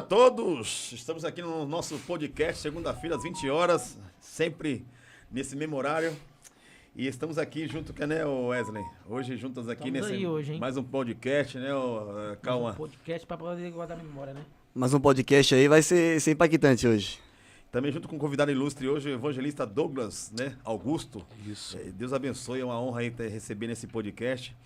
todos! Estamos aqui no nosso podcast, segunda-feira, às 20 horas, sempre nesse mesmo horário. E estamos aqui junto com, né, o Wesley? Hoje juntos aqui Estamos nesse aí hoje, hein? mais um podcast, né, o Cauã? Um podcast pra poder guardar a memória, né? Mas um podcast aí vai ser impactante hoje. Também junto com um convidado ilustre hoje, o evangelista Douglas, né, Augusto. Isso. Deus abençoe, é uma honra aí receber nesse podcast.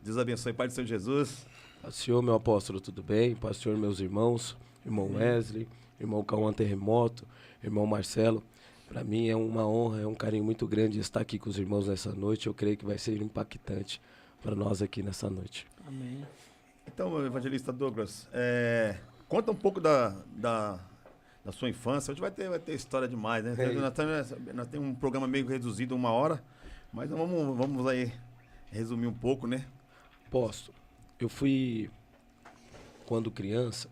Deus abençoe, Pai do Senhor Jesus. Paz do Senhor, meu apóstolo, tudo bem? Paz do Senhor, meus irmãos, irmão Wesley, irmão Cauã Terremoto, irmão Marcelo. Para mim é uma honra, é um carinho muito grande estar aqui com os irmãos nessa noite. Eu creio que vai ser impactante para nós aqui nessa noite. Amém. Então, evangelista Douglas, conta um pouco da sua infância. Hoje vai ter história demais, né? Nós temos um programa meio reduzido, 1 hora, mas vamos aí resumir um pouco, né? Posso. Eu fui, quando criança,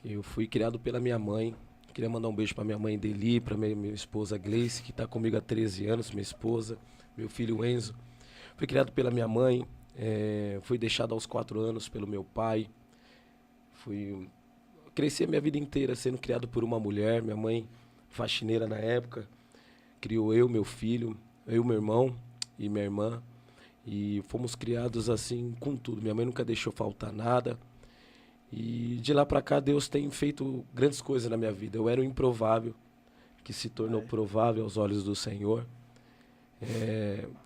eu fui criado pela minha mãe. Queria mandar um beijo para minha mãe Deli, para minha esposa Gleice, que está comigo há 13 anos, minha esposa, meu filho Enzo. Fui criado pela minha mãe, fui deixado aos 4 anos pelo meu pai. Cresci a minha vida inteira sendo criado por uma mulher, minha mãe faxineira na época, criou eu, meu filho, eu, meu irmão e minha irmã. E fomos criados assim com tudo. Minha mãe nunca deixou faltar nada. E de lá para cá Deus tem feito grandes coisas na minha vida. Eu era o improvável, que se tornou provável aos olhos do Senhor.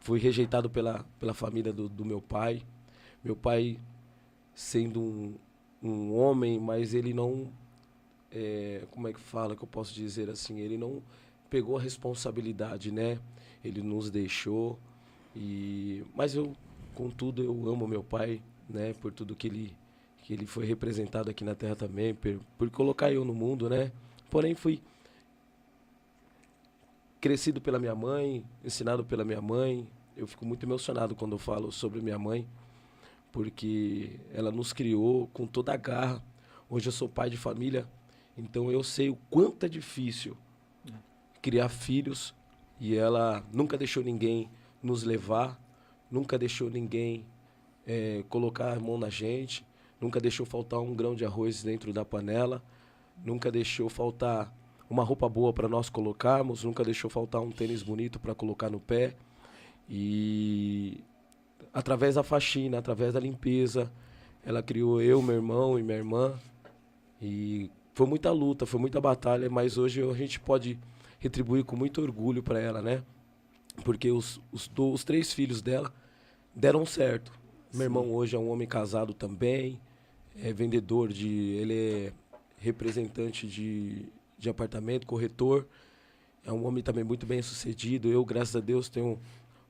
Fui rejeitado pela família do meu pai. Meu pai sendo um homem, mas ele não... como é que fala, que eu posso dizer assim? Ele não pegou a responsabilidade, né? Ele nos deixou. Mas eu, contudo, eu amo meu pai, né? Por tudo que ele foi representado aqui na Terra também, por colocar eu no mundo, né? Porém, fui crescido pela minha mãe, ensinado pela minha mãe. Eu fico muito emocionado quando eu falo sobre minha mãe, porque ela nos criou com toda a garra. Hoje eu sou pai de família, então eu sei o quanto é difícil criar filhos, e ela nunca deixou ninguém nos levar, nunca deixou ninguém colocar a mão na gente, nunca deixou faltar um grão de arroz dentro da panela, nunca deixou faltar uma roupa boa para nós colocarmos, nunca deixou faltar um tênis bonito para colocar no pé. E através da faxina, através da limpeza, ela criou eu, meu irmão e minha irmã. E foi muita luta, foi muita batalha, mas hoje a gente pode retribuir com muito orgulho para ela, né? Porque os 3 filhos dela deram certo. Sim. Meu irmão hoje é um homem casado também, é vendedor ele é representante de apartamento, corretor, é um homem também muito bem sucedido. Eu, graças a Deus, tenho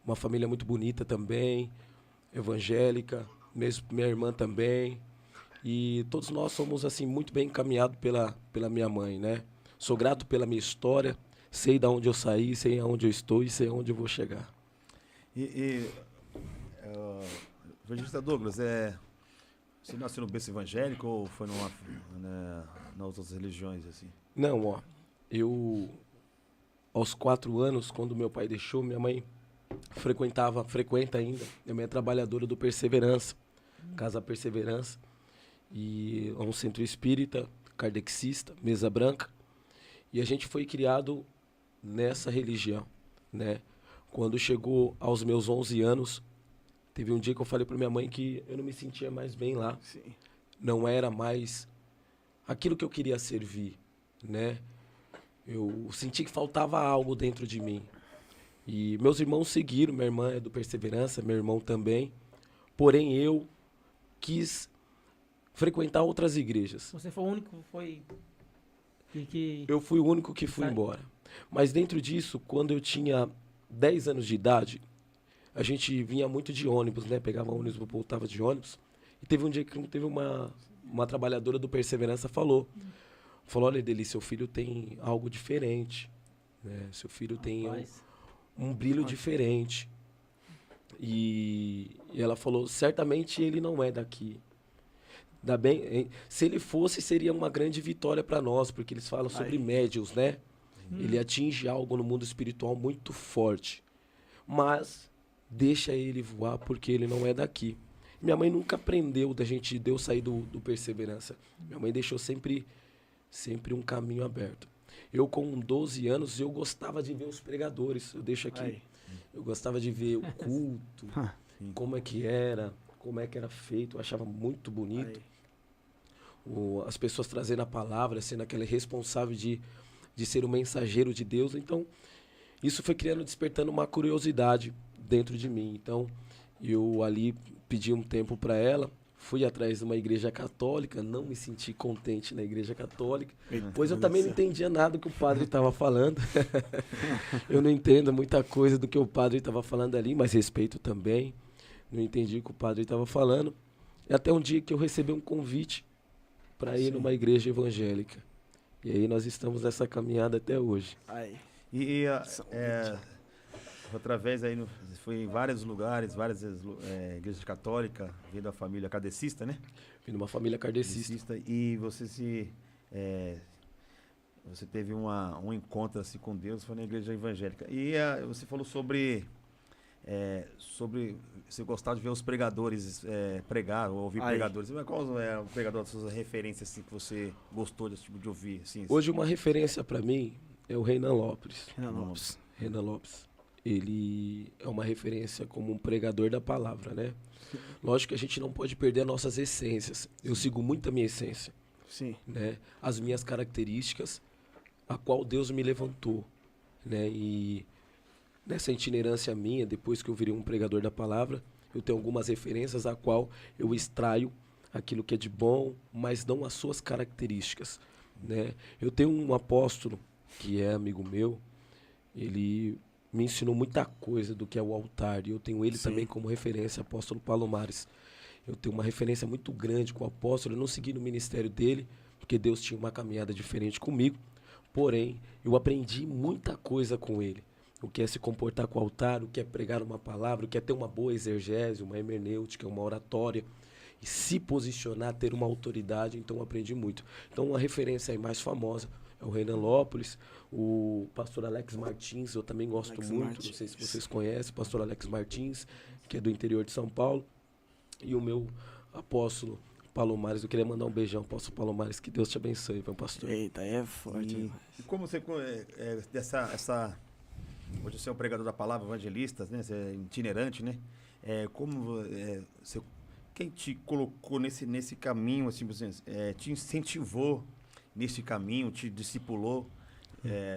uma família muito bonita também, evangélica, minha irmã também, e todos nós somos assim muito bem encaminhados pela minha mãe, né? Sou grato pela minha história. Sei de onde eu saí, sei aonde eu estou e sei aonde eu vou chegar. Evangelista Douglas, você nasceu no berço evangélico ou foi nas outras religiões, assim? Não, eu aos 4 anos, quando meu pai deixou, minha mãe frequenta ainda, minha mãe é trabalhadora do Perseverança, Casa Perseverança, e é um centro espírita, kardecista, mesa branca, e a gente foi criado nessa religião, né? Quando chegou aos meus 11 anos, teve um dia que eu falei para minha mãe que eu não me sentia mais bem lá. Sim. Não era mais aquilo que eu queria servir, né? Eu senti que faltava algo dentro de mim. E meus irmãos seguiram, minha irmã é do Perseverança, meu irmão também. Porém, eu quis frequentar outras igrejas. Você foi o único que foi... Eu fui o único que fui embora. Mas dentro disso, quando eu tinha 10 anos de idade, a gente vinha muito de ônibus, né? Pegava ônibus, voltava de ônibus. E teve um dia que teve uma trabalhadora do Perseverança falou, olha, Deli, seu filho tem algo diferente, né? Seu filho tem um brilho diferente. E ela falou, certamente ele não é daqui. Se ele fosse, seria uma grande vitória para nós, porque eles falam sobre médiuns, né? Ele atinge algo no mundo espiritual muito forte. Mas deixa ele voar, porque ele não é daqui. Minha mãe nunca aprendeu de eu sair do Perseverança. Minha mãe deixou sempre sempre um caminho aberto. Eu, com 12 anos, eu gostava de ver os pregadores. Eu deixo aqui. Aí. Eu gostava de ver o culto, como é que era feito. Eu achava muito bonito. As pessoas trazendo a palavra, sendo aquele responsável de ser o mensageiro de Deus. Então, isso foi despertando uma curiosidade dentro de mim. Então, eu ali pedi um tempo para ela. Fui atrás de uma igreja católica, não me senti contente na igreja católica, pois eu também não entendia nada do que o padre estava falando. Eu não entendo muita coisa do que o padre estava falando ali, mas respeito também. Não entendi o que o padre estava falando. E até um dia que eu recebi um convite para ir numa igreja evangélica. E aí nós estamos nessa caminhada até hoje. Aí. E através aí, foi em vários lugares, várias igrejas católicas, vindo da família kardecista, né? Vim de uma família kardecista. E você você teve um encontro assim com Deus, foi na igreja evangélica. E você falou sobre você gostava de ver os pregadores pregar, ou ouvir pregadores. Mas qual é o pregador, a sua referência assim, que você gostou desse tipo de ouvir? Assim, Hoje uma referência para mim é o Renan Lopes. Renan Lopes. Ele é uma referência como um pregador da palavra, né? Lógico que a gente não pode perder nossas essências. Eu sigo muito a minha essência. Sim. Né? As minhas características, a qual Deus me levantou, né? E nessa itinerância minha, depois que eu virei um pregador da palavra, eu tenho algumas referências a qual eu extraio aquilo que é de bom, mas não as suas características, né? Eu tenho um apóstolo que é amigo meu, ele me ensinou muita coisa do que é o altar, e eu tenho ele também como referência, apóstolo Palomares. Eu tenho uma referência muito grande com o apóstolo, eu não segui no ministério dele, porque Deus tinha uma caminhada diferente comigo, porém, eu aprendi muita coisa com ele. O que é se comportar com o altar, o que é pregar uma palavra, o que é ter uma boa exegese, uma hermenêutica, uma oratória, e se posicionar, ter uma autoridade, então eu aprendi muito. Então, uma referência aí mais famosa é o Renan Lopes, o pastor Alex Martins, eu também gosto muito, não sei se vocês conhecem, o pastor Alex Martins, que é do interior de São Paulo, e o meu apóstolo Palomares. Eu queria mandar um beijão, apóstolo Palomares, que Deus te abençoe, meu pastor. Eita, é forte. E como você, hoje você é um pregador da palavra, evangelista, né? Você é itinerante, né? Quem te colocou nesse caminho, assim, te incentivou nesse caminho, te discipulou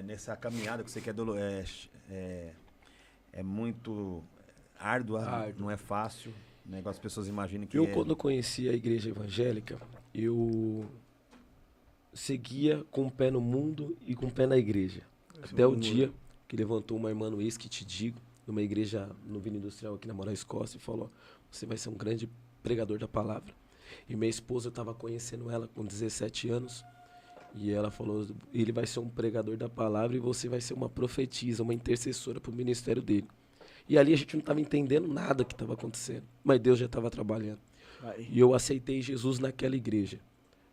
nessa caminhada que você quer é muito árdua, não é fácil, né? As pessoas imaginam que quando conheci a igreja evangélica, eu seguia com o pé no mundo e com o pé na igreja. Até o dia que levantou uma irmã no ex que te digo, numa igreja no Vila Industrial aqui na Moraes Costa, e falou: você vai ser um grande pregador da palavra. E minha esposa, eu estava conhecendo ela com 17 anos, e ela falou: ele vai ser um pregador da palavra e você vai ser uma profetisa, uma intercessora para o ministério dele. E ali a gente não estava entendendo nada que estava acontecendo, mas Deus já estava trabalhando. E eu aceitei Jesus naquela igreja,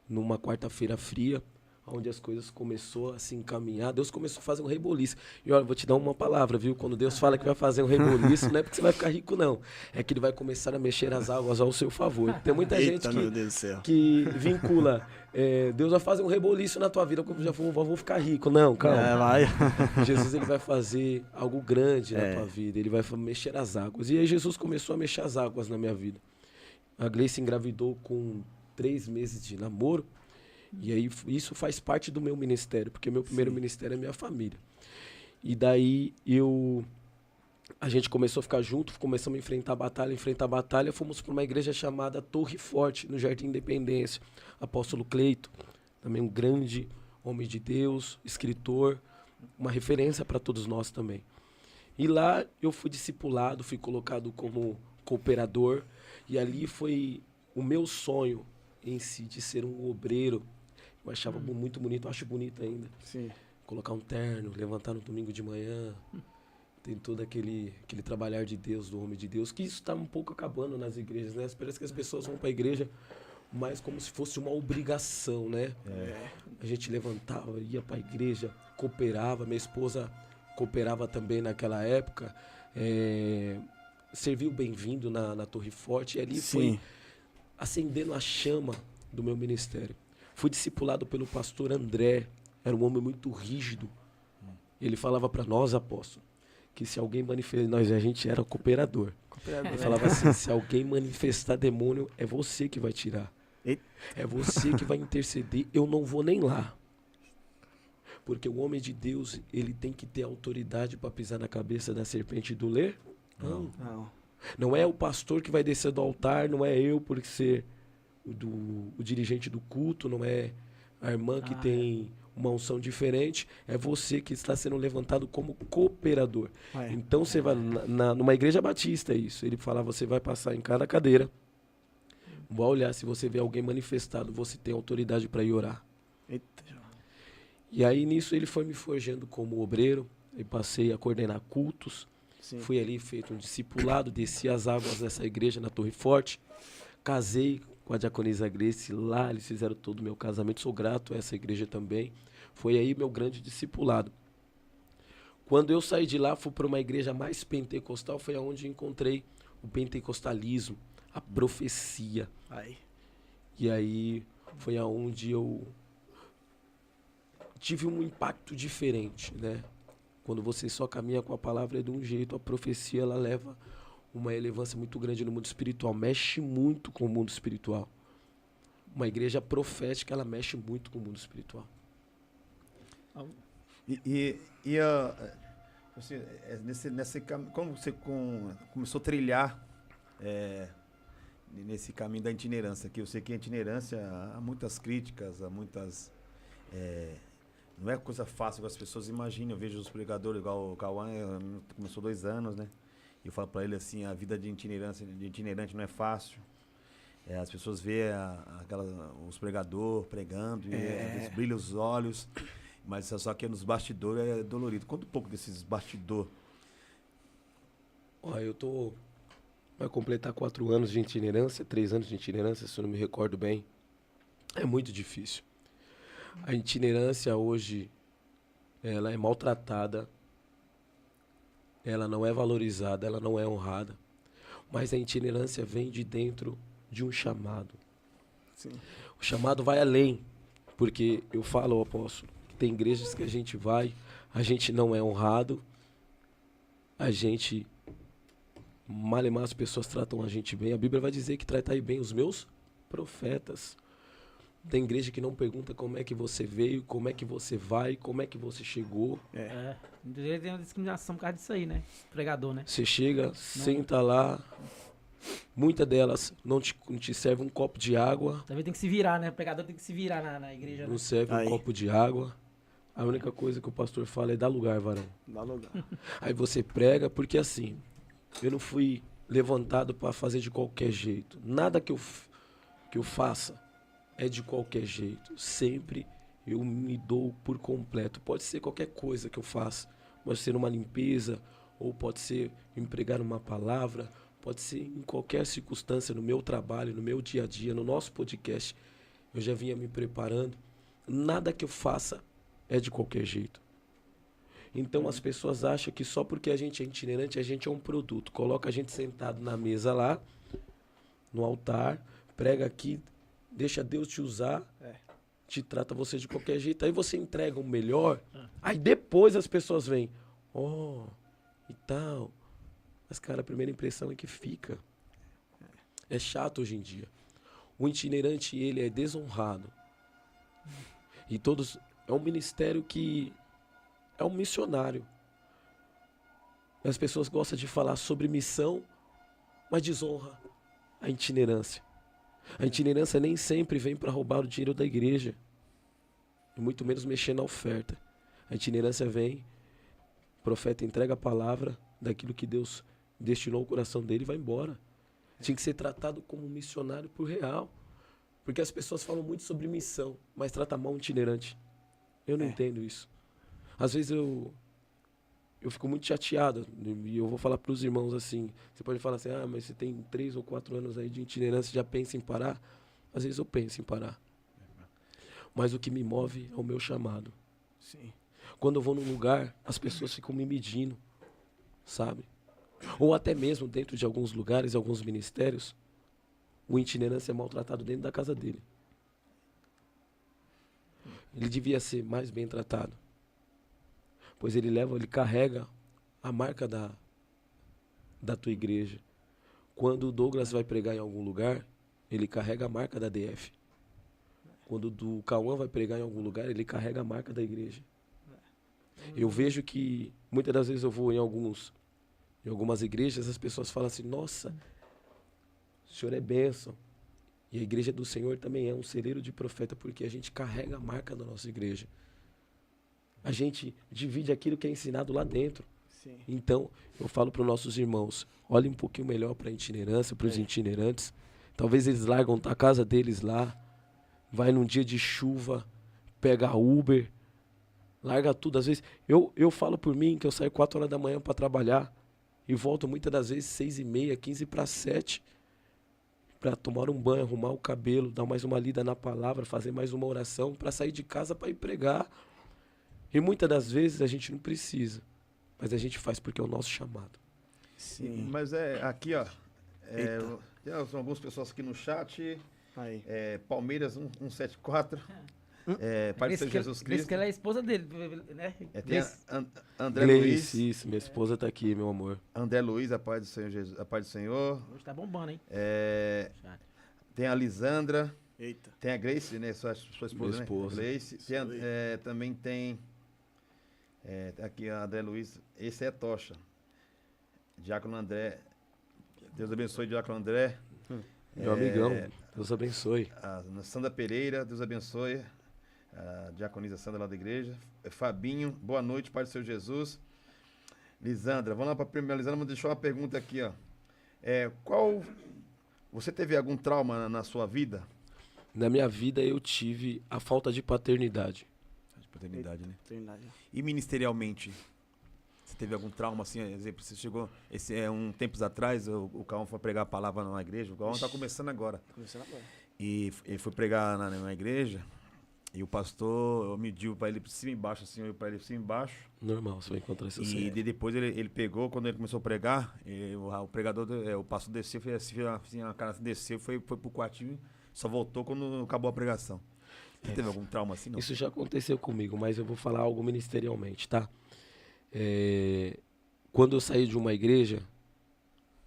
numa quarta-feira fria, onde as coisas começaram a se encaminhar. Deus começou a fazer um reboliço. E olha, vou te dar uma palavra, viu? Quando Deus fala que vai fazer um reboliço, não é porque você vai ficar rico, não. É que ele vai começar a mexer as águas ao seu favor. Tem muita gente que vincula, Deus vai fazer um reboliço na tua vida, eu já vou ficar rico. Não, calma. Jesus, ele vai fazer algo grande na tua vida. Ele vai mexer as águas. E aí Jesus começou a mexer as águas na minha vida. A Gleice engravidou com 3 meses de namoro. E aí isso faz parte do meu ministério, porque meu primeiro ministério é minha família. E daí a gente começou a ficar junto, começamos a enfrentar batalha, fomos para uma igreja chamada Torre Forte, no Jardim Independência. Apóstolo Cleito, também um grande homem de Deus, escritor, uma referência para todos nós também. E lá eu fui discipulado, fui colocado como cooperador, e ali foi o meu sonho em si de ser um obreiro. Eu achava muito bonito, eu acho bonito ainda. Sim. Colocar um terno, levantar no domingo de manhã, tem todo aquele trabalhar de Deus, do homem de Deus, que isso está um pouco acabando nas igrejas, né? Parece que as pessoas vão para a igreja mais como se fosse uma obrigação, né? A gente levantava, ia para a igreja, cooperava, minha esposa cooperava também naquela época, serviu bem-vindo na Torre Forte, e ali foi acendendo a chama do meu ministério. Fui discipulado pelo pastor André. Era um homem muito rígido. Ele falava para nós, apóstolo, que se alguém manifestar... A gente era cooperador. Ele falava assim, se alguém manifestar demônio, é você que vai tirar. Eita. É você que vai interceder. Eu não vou nem lá. Porque o homem de Deus, ele tem que ter autoridade para pisar na cabeça da serpente e do leão. Não. Não é o pastor que vai descer do altar, não é eu por ser o dirigente do culto, não é a irmã que tem uma unção diferente, é você que está sendo levantado como cooperador. Então você vai numa igreja batista, isso. Ele falava, você vai passar em cada cadeira, vai olhar, se você vê alguém manifestado, você tem autoridade para ir orar. Eita. E aí nisso ele foi me forjando como obreiro, e passei a coordenar cultos. Sim. Fui ali feito um discipulado, desci as águas dessa igreja na Torre Forte, casei com a diaconisa Grace, lá eles fizeram todo o meu casamento, sou grato a essa igreja também. Foi aí meu grande discipulado. Quando eu saí de lá, fui para uma igreja mais pentecostal, foi aonde encontrei o pentecostalismo, a profecia. E aí foi aonde eu tive um impacto diferente, né? Quando você só caminha com a palavra é de um jeito, a profecia ela leva uma relevância muito grande no mundo espiritual, mexe muito com o mundo espiritual. Uma igreja profética, ela mexe muito com o mundo espiritual. Como você começou a trilhar nesse caminho da itinerância, que eu sei que a itinerância há muitas críticas, há muitas... não é coisa fácil que as pessoas imaginam. Eu vejo os pregadores, igual o Cauã, começou 2 anos, né? E eu falo para ele assim, a vida de itinerante não é fácil. As pessoas veem os pregadores pregando, e às vezes brilha os olhos, mas só que nos bastidores é dolorido. Conta um pouco desses bastidores. Vai completar 4 anos de itinerância, 3 anos de itinerância, se eu não me recordo bem. É muito difícil. A itinerância hoje, ela é maltratada, ela não é valorizada, ela não é honrada. Mas a itinerância vem de dentro de um chamado. Sim. O chamado vai além, porque eu falo, apóstolo, que tem igrejas que a gente vai, a gente não é honrado, a gente, malemar as pessoas tratam a gente bem. A Bíblia vai dizer que tratai bem os meus profetas. Tem igreja que não pergunta como é que você veio, como é que você vai, como é que você chegou. Tem uma discriminação por causa disso aí, né? Pregador, né? Você chega, senta lá. Muitas delas não te serve um copo de água. Também tem que se virar, né? O pregador tem que se virar na igreja. Não né? serve um copo de água. A única coisa que o pastor fala é dá lugar, varão. Dá lugar. Aí você prega, porque assim, eu não fui levantado para fazer de qualquer jeito. Nada que eu faça é de qualquer jeito. Sempre eu me dou por completo. Pode ser qualquer coisa que eu faça. Pode ser uma limpeza, ou pode ser empregar uma palavra, pode ser em qualquer circunstância, no meu trabalho, no meu dia a dia, no nosso podcast. Eu já vinha me preparando. Nada que eu faça é de qualquer jeito. Então as pessoas acham que só porque a gente é itinerante, a gente é um produto. Coloca a gente sentado na mesa lá, no altar, prega aqui, deixa Deus te usar, te trata você de qualquer jeito. Aí você entrega o melhor, aí depois as pessoas vêm, e tal. Mas, cara, a primeira impressão é que fica. É chato hoje em dia. O itinerante, ele é desonrado. E todos... É um ministério que... É um missionário. As pessoas gostam de falar sobre missão, mas desonra a itinerância. A itinerância nem sempre vem para roubar o dinheiro da igreja. E muito menos mexer na oferta. A itinerância vem, o profeta entrega a palavra daquilo que Deus destinou ao coração dele e vai embora. Tinha que ser tratado como um missionário por real. Porque as pessoas falam muito sobre missão, mas trata mal um itinerante. Eu não entendo isso. Às vezes eu fico muito chateado. E eu vou falar para os irmãos assim. Você pode falar assim, mas você tem 3 ou 4 anos aí de itinerância, já pensa em parar? Às vezes eu penso em parar. Mas o que me move é o meu chamado. Sim. Quando eu vou num lugar, as pessoas ficam me medindo, sabe? Ou até mesmo dentro de alguns lugares, alguns ministérios, o itinerante é maltratado dentro da casa dele. ele devia ser mais bem tratado. Pois ele carrega a marca da tua igreja. Quando o Douglas vai pregar em algum lugar, ele carrega a marca da DF. Quando o Cauã vai pregar em algum lugar, ele carrega a marca da igreja. Eu vejo que muitas das vezes eu vou em algumas igrejas, as pessoas falam assim, nossa, o senhor é bênção. E a igreja do Senhor também é um celeiro de profeta, porque a gente carrega a marca da nossa igreja. A gente divide aquilo que é ensinado lá dentro. Sim. Então, eu falo para os nossos irmãos, olhem um pouquinho melhor para a itinerância, para os itinerantes. Talvez eles largam a casa deles lá, vai num dia de chuva, pega Uber, larga tudo. Às vezes, eu falo por mim que eu saio 4 horas da manhã para trabalhar e volto muitas das vezes 6h30, 6:45, para tomar um banho, arrumar o cabelo, dar mais uma lida na palavra, fazer mais uma oração, para sair de casa para ir pregar. E muitas das vezes a gente não precisa, mas a gente faz porque é o nosso chamado. Sim. Mas aqui, ó. Eita. Tem algumas pessoas aqui no chat. Aí. Palmeiras 174. Pai do Senhor Jesus Grace, Cristo. que ela é a esposa dele, né? Tem Grace. André Luiz. Gleice, isso, minha esposa tá aqui, meu amor. André Luiz, a paz do Senhor Jesus, a paz do Senhor. Hoje tá bombando, hein? Chat. Tem a Lisandra. Eita. Tem a Grace, né? Sua esposa, Minha né? esposa. Grace. Também tem. Aqui a André Luiz. Esse é Tocha. Diácono André. Deus abençoe, Diácono André. Meu amigão, Deus abençoe. A Sandra Pereira, Deus abençoe. A diaconisa Sandra lá da igreja. Fabinho, boa noite, Pai do Senhor Jesus. Lisandra, vamos lá para a primeira. Lisandra, me deixou uma pergunta aqui, ó. Você teve algum trauma na sua vida? Na minha vida eu tive a falta de paternidade. De paternidade, né? Trindade. E ministerialmente? Você teve algum trauma, assim, exemplo, você chegou, tempos atrás, o Cauã foi pregar a palavra numa igreja, o Cauã tá começando agora. Começando agora. E ele foi pregar na igreja, e o pastor mediu para ele por cima e embaixo, assim, olhou para ele por cima e embaixo. Normal, você vai encontrar isso E depois ele pegou, quando ele começou a pregar, o pregador, o pastor desceu, fez assim, a cara desceu, foi pro quartinho, só voltou quando acabou a pregação. Você teve algum trauma assim, não? Isso já aconteceu comigo, mas eu vou falar algo ministerialmente, tá? Quando eu saí de uma igreja,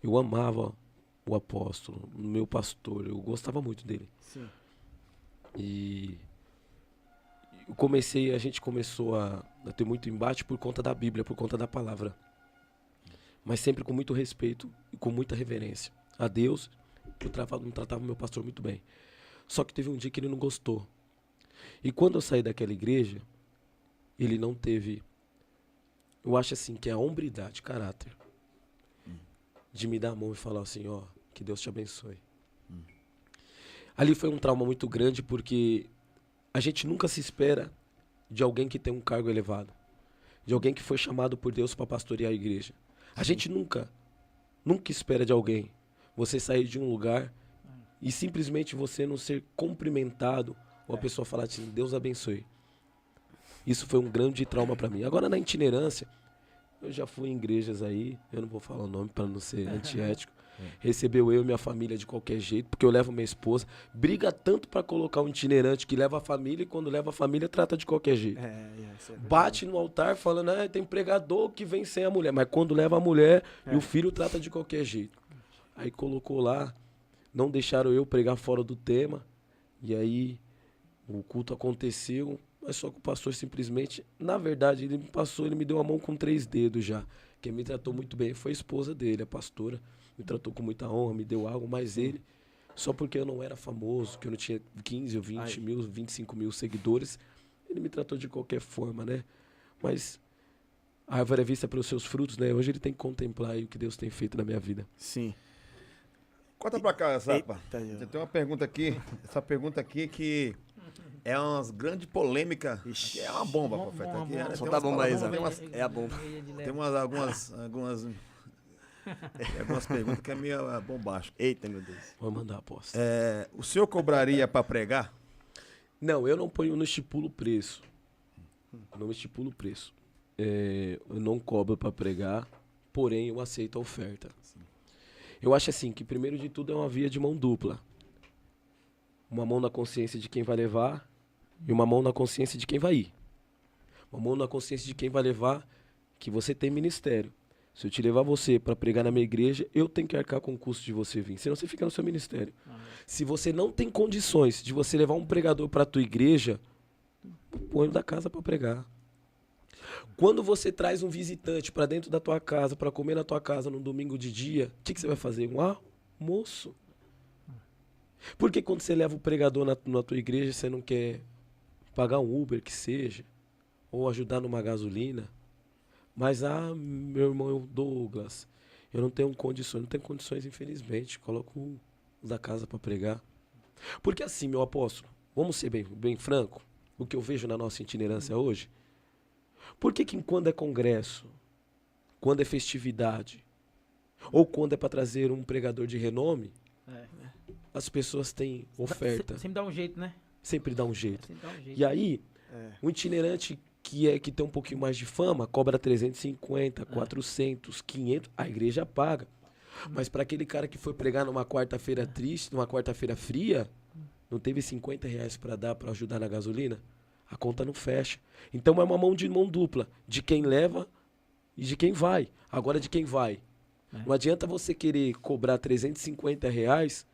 eu amava o apóstolo, o meu pastor, eu gostava muito dele. Sim. E a gente começou a ter muito embate por conta da Bíblia, por conta da palavra. Mas sempre com muito respeito e com muita reverência a Deus. Eu tratava meu pastor muito bem. Só que teve um dia que ele não gostou. E quando eu saí daquela igreja, ele não teve, eu acho assim, que é a hombridade, caráter, de me dar a mão e falar assim, ó, que Deus te abençoe. Ali foi um trauma muito grande, porque a gente nunca se espera de alguém que tem um cargo elevado, de alguém que foi chamado por Deus para pastorear a igreja. A gente nunca espera de alguém você sair de um lugar e simplesmente você não ser cumprimentado ou a pessoa falar assim, Deus abençoe. Isso foi um grande trauma para mim. Agora na itinerância, eu já fui em igrejas aí, eu não vou falar o nome para não ser antiético, recebeu eu e minha família de qualquer jeito, porque eu levo minha esposa, briga tanto para colocar um itinerante que leva a família e quando leva a família trata de qualquer jeito. Bate no altar falando, tem pregador que vem sem a mulher, mas quando leva a mulher e o filho trata de qualquer jeito. Aí colocou lá, não deixaram eu pregar fora do tema, e aí o culto aconteceu, mas só que o pastor simplesmente, na verdade, ele me deu a mão com 3 dedos já. Quem me tratou muito bem foi a esposa dele, a pastora. Me tratou com muita honra, me deu algo, mas ele, só porque eu não era famoso, que eu não tinha 15 ou 20 mil, 25 mil seguidores, ele me tratou de qualquer forma, né? Mas a árvore é vista pelos seus frutos, né? Hoje ele tem que contemplar aí o que Deus tem feito na minha vida. Sim. Conta pra cá, Zapa. Eita, Tem uma pergunta aqui, essa pergunta aqui que é uma grande polêmica. Ixi. É uma bomba, profeta. Aqui, né? Solta a bomba aí, Zapa. Tem umas, É a bomba. tem algumas perguntas que é meio bombástico. Eita, meu Deus. Vou mandar a aposta. O senhor cobraria para pregar? Não, eu não ponho, não estipulo preço. Não estipulo preço. Eu não cobro para pregar, porém eu aceito a oferta. Eu acho assim que primeiro de tudo é uma via de mão dupla. Uma mão na consciência de quem vai levar E uma mão na consciência de quem vai ir. Uma mão na consciência de quem vai levar, que você tem ministério. Se eu te levar você para pregar na minha igreja, eu tenho que arcar com o custo de você vir. Senão você fica no seu ministério. Se você não tem condições de você levar um pregador para a tua igreja, põe da casa para pregar. Quando você traz um visitante para dentro da tua casa, para comer na tua casa num domingo de dia, o que você vai fazer? Um almoço. Porque quando você leva o pregador na tua igreja, você não quer pagar um Uber que seja, ou ajudar numa gasolina? Mas, meu irmão Douglas, eu não tenho condições, infelizmente. Coloco o da casa para pregar. Porque assim, meu apóstolo, vamos ser bem franco, o que eu vejo na nossa itinerância hoje, por que quando é congresso, quando é festividade, ou quando é para trazer um pregador de renome, as pessoas têm oferta? Sempre dá um jeito, né? Sempre dá um jeito. Sempre dá um jeito. E aí, um itinerante que tem um pouquinho mais de fama, cobra 350, 400, 500, a igreja paga. Mas para aquele cara que foi pregar numa quarta-feira triste, numa quarta-feira fria, não teve 50 reais para dar para ajudar na gasolina, a conta não fecha. Então é uma mão dupla, de quem leva e de quem vai. Agora de quem vai. Não adianta você querer cobrar 350 reais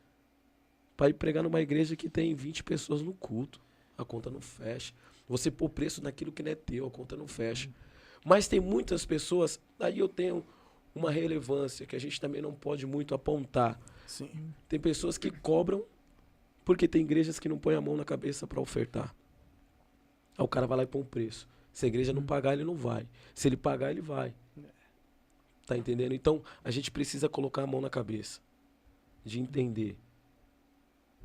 para ir pregar numa igreja que tem 20 pessoas no culto. A conta não fecha. Você pôr preço naquilo que não é teu, a conta não fecha. Mas tem muitas pessoas, aí eu tenho uma relevância que a gente também não pode muito apontar. Sim. Tem pessoas que cobram porque tem igrejas que não põem a mão na cabeça para ofertar. Aí o cara vai lá e põe um preço. Se a igreja não pagar, ele não vai. Se ele pagar, ele vai. Tá entendendo? Então, a gente precisa colocar a mão na cabeça. De entender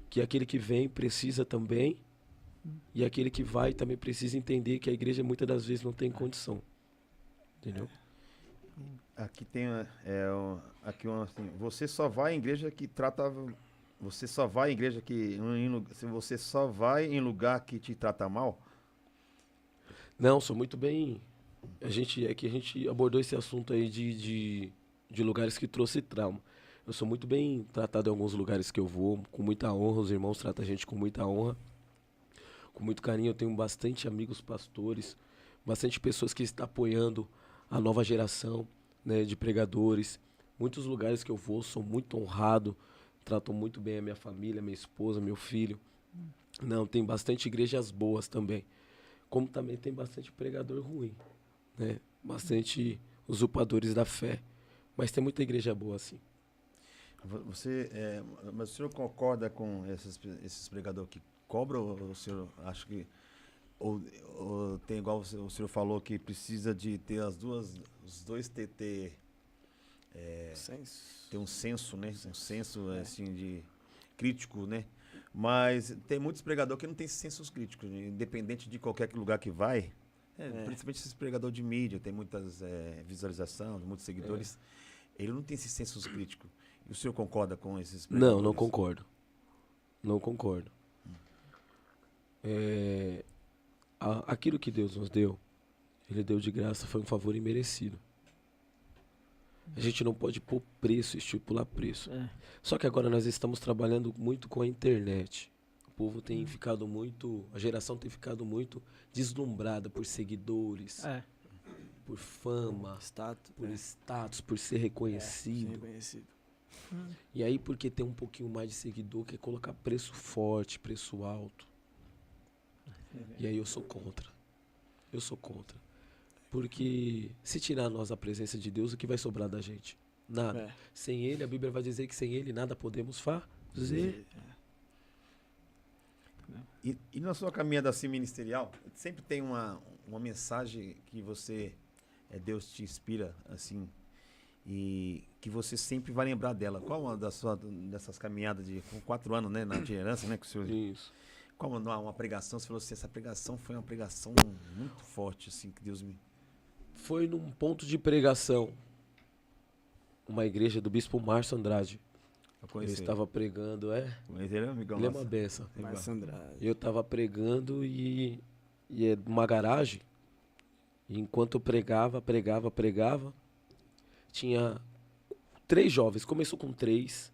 que aquele que vem precisa também, e aquele que vai também precisa entender que a igreja muitas das vezes não tem condição. Entendeu? Aqui tem aqui assim, você só vai em igreja que trata, você só vai em igreja que se você só vai em lugar que te trata mal. Não, sou muito bem. A gente abordou esse assunto aí de lugares que trouxe trauma. Eu sou muito bem tratado em alguns lugares que eu vou, com muita honra. Os irmãos tratam a gente com muita honra, com muito carinho. Eu tenho bastante amigos pastores, bastante pessoas que estão apoiando a nova geração, né, de pregadores. Muitos lugares que eu vou, sou muito honrado, tratam muito bem a minha família, minha esposa, meu filho. Não, tem bastante igrejas boas também. Como também tem bastante pregador ruim, né? Bastante usurpadores da fé. Mas tem muita igreja boa, assim. Mas o senhor concorda com esses pregadores que cobram, ou o senhor acha que ou tem igual o senhor falou que precisa de ter os dois ter um senso, né? Um senso assim de crítico, né? Mas tem muitos pregadores que não têm sensos críticos, né? Independente de qualquer lugar que vai. Principalmente esses pregadores de mídia, tem muitas visualizações, muitos seguidores. Ele não tem esse senso crítico. E o senhor concorda com esses pregadores? Não concordo. Não concordo. Aquilo que Deus nos deu, Ele deu de graça, foi um favor imerecido. A gente não pode pôr preço, estipular preço. Só que agora nós estamos trabalhando muito com a internet. O povo tem ficado muito, a geração tem ficado muito deslumbrada por seguidores, por fama, por status, por ser reconhecido. E aí, porque tem um pouquinho mais de seguidor, quer colocar preço forte, preço alto. E aí eu sou contra. Eu sou contra. Porque se tirar nós a presença de Deus, o que vai sobrar da gente? Nada. Sem Ele, a Bíblia vai dizer que sem Ele nada podemos fazer. E na sua caminhada assim ministerial, sempre tem uma mensagem que Deus te inspira, assim, e que você sempre vai lembrar dela. Qual uma dessas caminhadas com 4 anos, né, na itinerância, né, que o senhor... Isso. Qual uma pregação, você falou assim, essa pregação foi uma pregação muito forte, assim, que Deus me... Foi num ponto de pregação, uma igreja do bispo Márcio Andrade. Eu estava pregando, Mas ele é um amigão ele é uma benção. Márcio Andrade. Eu estava pregando e é numa garagem. E enquanto eu pregava, tinha 3 jovens. Começou com 3.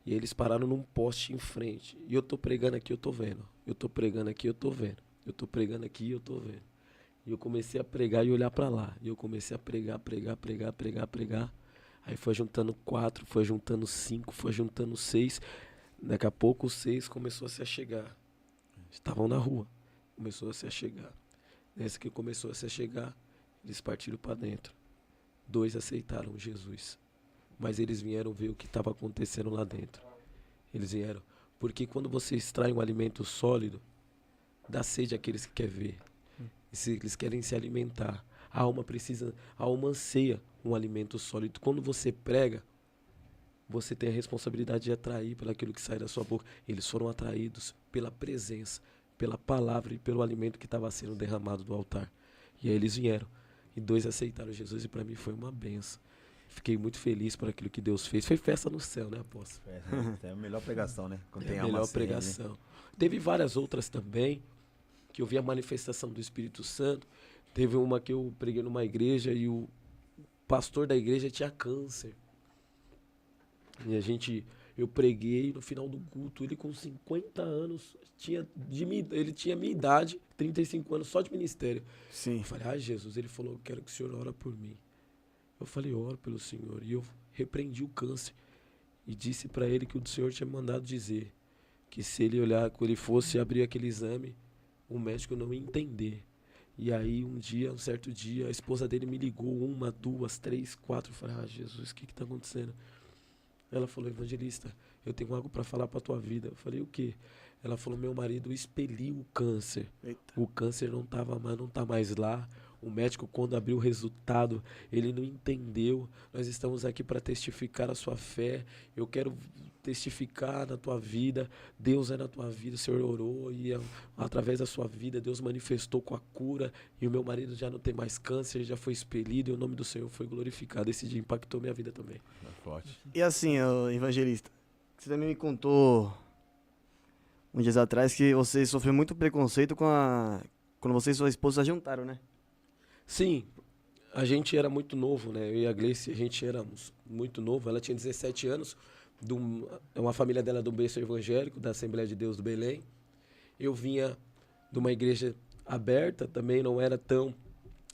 E eles pararam num poste em frente. E eu tô pregando aqui, eu tô vendo. Eu tô pregando aqui, eu tô vendo. Eu tô pregando aqui, eu tô vendo. E eu comecei a pregar e olhar para lá. E eu comecei a pregar. Aí foi juntando 4, foi juntando 5, foi juntando 6. Daqui a pouco os 6 começou a se achegar. Estavam na rua. Começou a se achegar. Nessa que começou a se achegar, eles partiram para dentro. 2 aceitaram Jesus. Mas eles vieram ver o que estava acontecendo lá dentro. Eles vieram. Porque quando você extrai um alimento sólido, dá sede àqueles que querem ver. Eles querem se alimentar. A alma anseia um alimento sólido. Quando você prega, você tem a responsabilidade de atrair pelo aquilo que sai da sua boca. Eles foram atraídos pela presença, pela palavra e pelo alimento que estava sendo derramado do altar. E aí eles vieram. E 2 aceitaram Jesus e para mim foi uma benção. Fiquei muito feliz por aquilo que Deus fez. Foi festa no céu, né, apóstolo? É a melhor pregação, né? Quando tem É a alma melhor assim, pregação. né? Teve várias outras também, que eu vi a manifestação do Espírito Santo. Teve uma que eu preguei numa igreja e o pastor da igreja tinha câncer. E eu preguei no final do culto, ele com 50 anos, ele tinha minha idade, 35 anos só de ministério. Sim. Eu falei, Jesus, ele falou, eu quero que o senhor ore por mim. Eu falei, oro pelo senhor. E eu repreendi o câncer e disse para ele que o senhor tinha mandado dizer que se ele olhar, quando ele fosse abrir aquele exame, o médico não ia entender. E aí um certo dia, a esposa dele me ligou 1, 2, 3, 4. Eu falei, Jesus, o que está acontecendo? Ela falou, evangelista, eu tenho algo para falar para a tua vida. Eu falei, o quê? Ela falou, meu marido expeliu o câncer. Eita. O câncer não tá mais lá. O médico, quando abriu o resultado, ele não entendeu. Nós estamos aqui para testificar a sua fé. Eu quero testificar na tua vida. Deus é na tua vida. O Senhor orou e através da sua vida, Deus manifestou com a cura. E o meu marido já não tem mais câncer, já foi expelido e o nome do Senhor foi glorificado. Esse dia impactou minha vida também. Forte. E assim, ô, evangelista, você também me contou uns dias atrás que você sofreu muito preconceito quando você e sua esposa se juntaram, né? Sim, a gente era muito novo, né? Eu e a Gleice, a gente éramos muito novo. Ela tinha 17 anos, uma família dela do berço evangélico, da Assembleia de Deus do Belém. Eu vinha de uma igreja aberta, também não era tão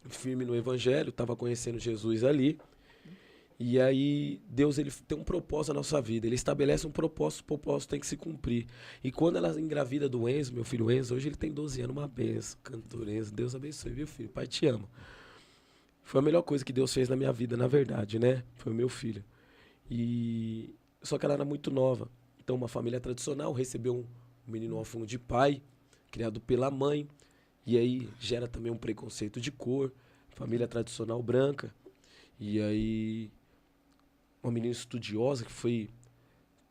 firme no evangelho, estava conhecendo Jesus ali. E aí, Deus, ele tem um propósito na nossa vida. Ele estabelece um propósito, o propósito tem que se cumprir. E quando ela engravida do Enzo, meu filho Enzo, hoje ele tem 12 anos, uma benção, cantor Enzo. Deus abençoe, viu, filho? Pai, te amo. Foi a melhor coisa que Deus fez na minha vida, na verdade, né? Foi o meu filho. Só que ela era muito nova. Então, uma família tradicional recebeu um menino órfão de pai, criado pela mãe. E aí, gera também um preconceito de cor. Família tradicional branca. E aí, uma menina estudiosa que foi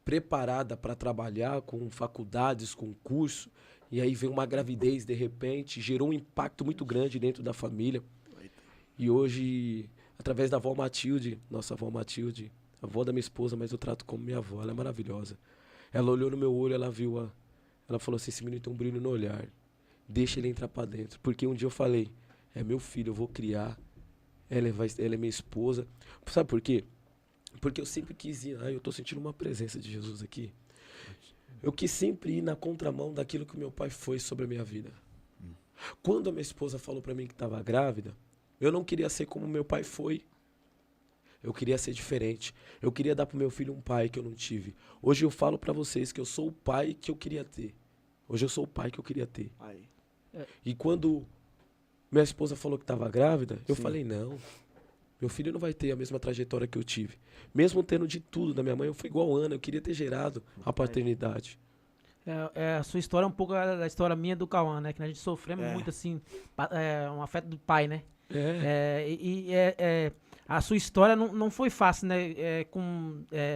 preparada para trabalhar com faculdades, com curso, e aí veio uma gravidez de repente, gerou um impacto muito grande dentro da família. E hoje, através da avó Matilde, nossa avó Matilde, a avó da minha esposa, mas eu trato como minha avó, ela é maravilhosa. Ela olhou no meu olho, ela viu, ela falou assim, esse menino tem um brilho no olhar, deixa ele entrar para dentro. Porque um dia eu falei, é meu filho, eu vou criar, ela é minha esposa. Sabe por quê? Porque eu sempre quis ir, eu estou sentindo uma presença de Jesus aqui. Eu quis sempre ir na contramão daquilo que o meu pai foi sobre a minha vida. Quando a minha esposa falou para mim que estava grávida, eu não queria ser como meu pai foi. Eu queria ser diferente. Eu queria dar para o meu filho um pai que eu não tive. Hoje eu falo para vocês que eu sou o pai que eu queria ter. Hoje eu sou o pai que eu queria ter. Aí. E quando minha esposa falou que estava grávida, eu Sim. falei, não. Meu filho não vai ter a mesma trajetória que eu tive. Mesmo tendo de tudo da minha mãe, eu fui igual a Ana. Eu queria ter gerado a paternidade. A sua história é um pouco da história minha do Cauã, né? Que a gente sofremos muito, assim, um afeto do pai, né? A sua história não foi fácil, né?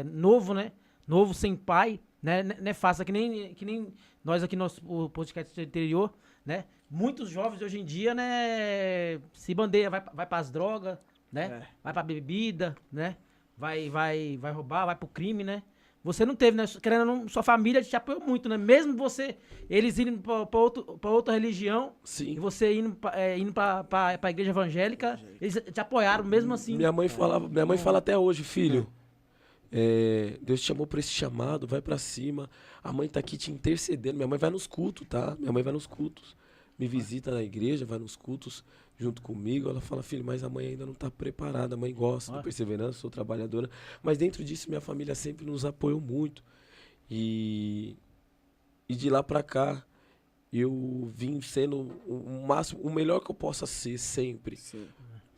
Novo, né? Novo, sem pai, né? Não é fácil, que nem nós aqui no nosso podcast anterior, né? Muitos jovens hoje em dia, né? Se bandeia, vai para as drogas, né? Vai pra bebida, né? Vai roubar, vai pro crime, né? Você não teve, né? Querendo ou não, sua família te apoiou muito, né? Mesmo eles indo pra outra religião, Sim. e você indo pra igreja evangélica, eles te apoiaram mesmo assim. Minha mãe fala até hoje, filho, Deus te chamou para esse chamado, vai para cima. A mãe tá aqui te intercedendo. Minha mãe vai nos cultos, tá? Minha mãe vai nos cultos. Me visita na igreja, vai nos cultos junto comigo. Ela fala, filho, mas a mãe ainda não tá preparada. A mãe gosta da perseverança, sou trabalhadora. Mas dentro disso, minha família sempre nos apoiou muito. E de lá para cá, eu vim sendo o máximo, o melhor que eu possa ser sempre. Sim.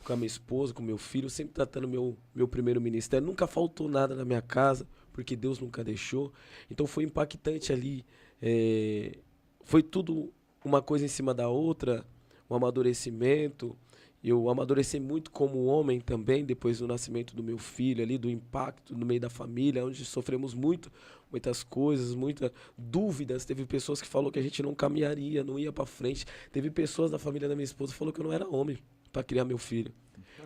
Com a minha esposa, com meu filho, sempre tratando meu primeiro ministério. Nunca faltou nada na minha casa, porque Deus nunca deixou. Então foi impactante ali. Foi tudo uma coisa em cima da outra, um amadurecimento. Eu amadureci muito como homem também, depois do nascimento do meu filho ali, do impacto no meio da família, onde sofremos muitas coisas, muitas dúvidas. Teve pessoas que falaram que a gente não caminharia, não ia para frente. Teve pessoas da família da minha esposa que falaram que eu não era homem para criar meu filho.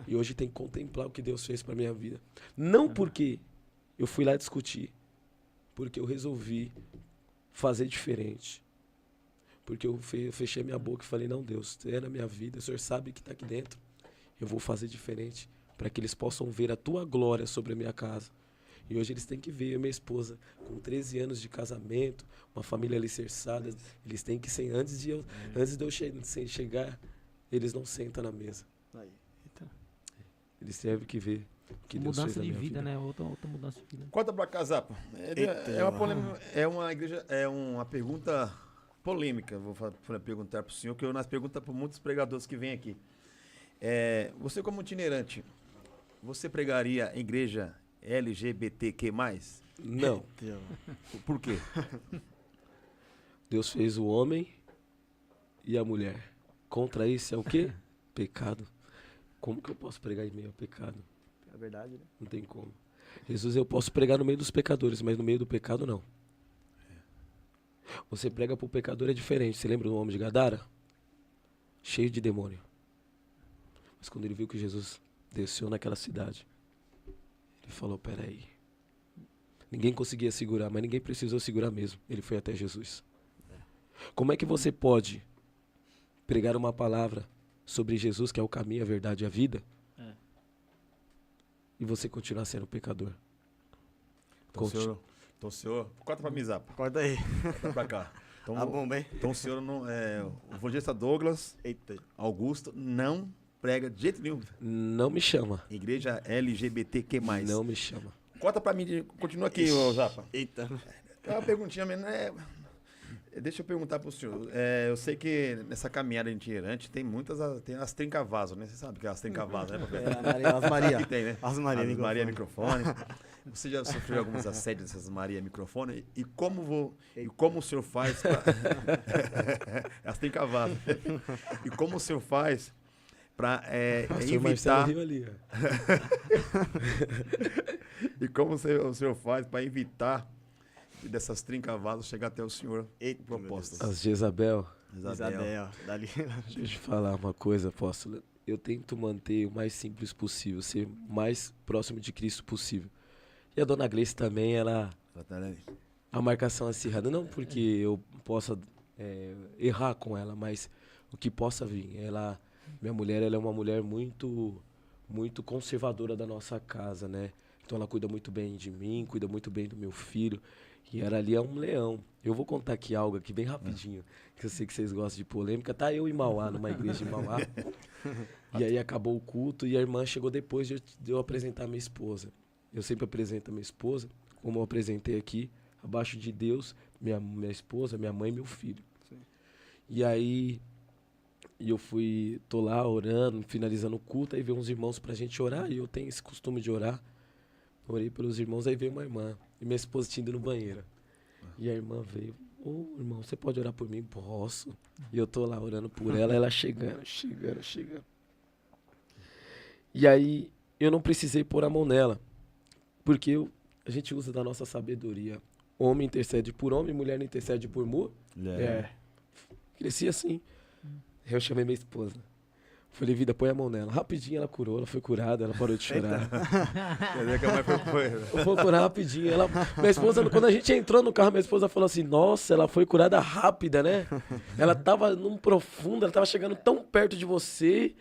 E hoje tem que contemplar o que Deus fez para minha vida. Não porque eu fui lá discutir, porque eu resolvi fazer diferente. Porque eu fechei minha boca e falei, não, Deus, é na minha vida, o Senhor sabe que está aqui dentro. Eu vou fazer diferente para que eles possam ver a tua glória sobre a minha casa. E hoje eles têm que ver a minha esposa com 13 anos de casamento, uma família alicerçada. Eles têm que ser, antes de eu chegar, eles não sentam na mesa. Aí. Eita. Eles têm que ver o que Deus fez Mudança na de minha vida, né? Outra mudança de vida. Conta pra cá, Zapa. É uma igreja, é uma pergunta polêmica. Vou perguntar pro senhor, que nós perguntamos para muitos pregadores que vêm aqui. Você como itinerante, você pregaria em igreja LGBTQ+? Não. Por quê? Deus fez o homem e a mulher. Contra isso é o quê? Pecado. Como que eu posso pregar em meio ao pecado? É verdade, né? Não tem como. Jesus, eu posso pregar no meio dos pecadores, mas no meio do pecado, não. Você prega pro pecador é diferente. Você lembra do homem de Gadara? Cheio de demônio. Mas quando ele viu que Jesus desceu naquela cidade, ele falou, peraí. Ninguém conseguia segurar, mas ninguém precisou segurar mesmo. Ele foi até Jesus. Como é que você pode pregar uma palavra sobre Jesus, que é o caminho, a verdade e a vida, e você continuar sendo pecador? Então, senhor, corta pra mim, Zapa. Corta aí. Corta pra cá. Então, Tá bom, bem. Então, o senhor não. O evangelista Douglas Eita. Augusto não prega de jeito nenhum. Não me chama. Igreja LGBTQ+. Não me chama. Corta pra mim, continua aqui, ô Zapa. Eita. É uma perguntinha mesmo, Deixa eu perguntar pro senhor. Eu sei que nessa caminhada itinerante tem as trincavasos, né? Você sabe que é as trincavasos, né? As Maria. Que tem, né? As Maria, Maria microfone. Você já sofreu alguns assédios dessas Maria microfone? E como o senhor faz pra... As trincavasos. E como o senhor faz para evitar... Ali, E como o senhor faz para evitar dessas trincavasos chegar até o senhor? Eita, propostas. As Jezabel. Isabel. Dali. Deixa eu te falar uma coisa, apóstolo. Eu tento manter o mais simples possível, ser o mais próximo de Cristo possível. E a dona Gleice também, ela... A marcação acirrada, não porque eu possa errar com ela, mas o que possa vir. Minha mulher, ela é uma mulher muito, muito conservadora da nossa casa, né? Então ela cuida muito bem de mim, cuida muito bem do meu filho. E ela ali é um leão. Eu vou contar aqui algo aqui bem rapidinho, que eu sei que vocês gostam de polêmica. Tá eu em Mauá, numa igreja de Mauá. E aí acabou o culto e a irmã chegou depois de eu apresentar a minha esposa. Eu sempre apresento a minha esposa, como eu apresentei aqui, abaixo de Deus, minha esposa, minha mãe e meu filho. Sim. E aí tô lá orando, finalizando o culto, aí veio uns irmãos pra gente orar, e eu tenho esse costume de orar. Orei pelos irmãos, aí veio uma irmã. E minha esposa tinha ido no banheiro. E a irmã veio. Irmão, você pode orar por mim? Posso. E eu tô lá orando por ela, ela chegando. E aí, eu não precisei pôr a mão nela. Porque a gente usa da nossa sabedoria. Homem intercede por homem, mulher não intercede por mulher. Cresci assim. Eu chamei minha esposa. Falei, vida, põe a mão nela. Rapidinho ela curou, ela foi curada, ela parou de chorar. Foi curar rapidinho. Minha esposa, quando a gente entrou no carro, minha esposa falou assim, nossa, ela foi curada rápida, né? Ela tava num profundo, ela tava chegando tão perto de você,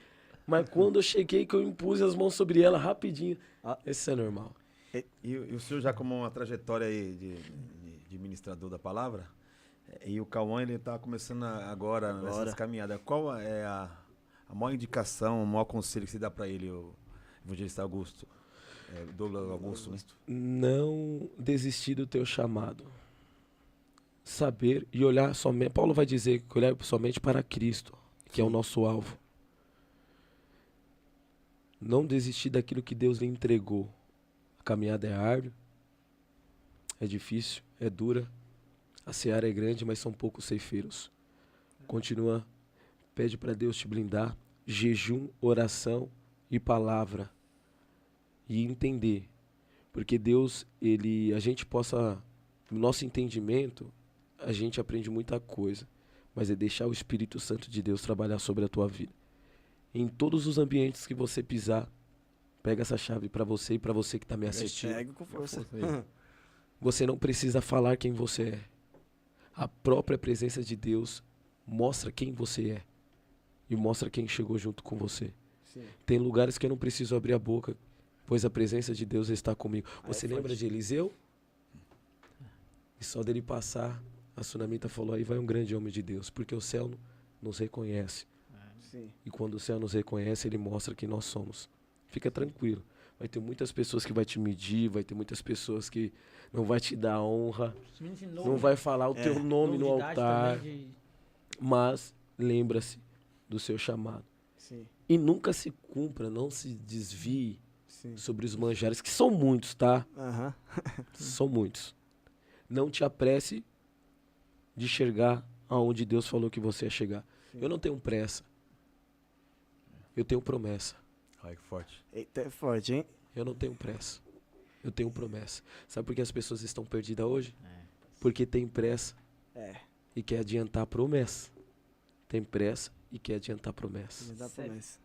mas quando eu cheguei, que eu impus as mãos sobre ela rapidinho. Isso é normal. E o senhor já como uma trajetória aí de ministrador da palavra, e o Cauã, ele tá começando agora nessas caminhadas. Qual é a maior indicação, o maior conselho que você dá para ele, o evangelista Augusto, Douglas Augusto, né? Não desistir do teu chamado. Saber e olhar somente... Paulo vai dizer que olhar somente para Cristo, que é o nosso alvo. Não desistir daquilo que Deus lhe entregou. A caminhada é árdua, é difícil, é dura. A seara é grande, mas são poucos ceifeiros. Continua, pede para Deus te blindar. Jejum, oração e palavra. E entender. Porque Deus, a gente possa, no nosso entendimento, a gente aprende muita coisa. Mas é deixar o Espírito Santo de Deus trabalhar sobre a tua vida. Em todos os ambientes que você pisar, pega essa chave para você e para você que está me assistindo. Pega com força. Você não precisa falar quem você é. A própria presença de Deus mostra quem você é. E mostra quem chegou junto com você. Sim. Tem lugares que eu não preciso abrir a boca, pois a presença de Deus está comigo. Você lembra de Eliseu? E só dele passar, a Sunamita falou, aí vai um grande homem de Deus, porque o céu nos reconhece. Sim. E quando o céu nos reconhece, ele mostra quem nós somos. Fica tranquilo. Vai ter muitas pessoas que vai te medir, vai ter muitas pessoas que não vai te dar honra, não vai falar o teu nome no altar. Mas lembra-se do seu chamado. Sim. E nunca se cumpra, não se desvie Sim. sobre os manjares, que são muitos, tá? Aham. São muitos. Não te apresse de chegar aonde Deus falou que você ia chegar. Sim. Eu não tenho pressa. Eu tenho promessa. Ai, que forte. Eita, é forte, hein? Eu não tenho pressa. Eu tenho promessa. Sabe por que as pessoas estão perdidas hoje? Porque tem pressa e quer adiantar a promessa. Tem pressa e quer adiantar a promessa. Me dá promessa.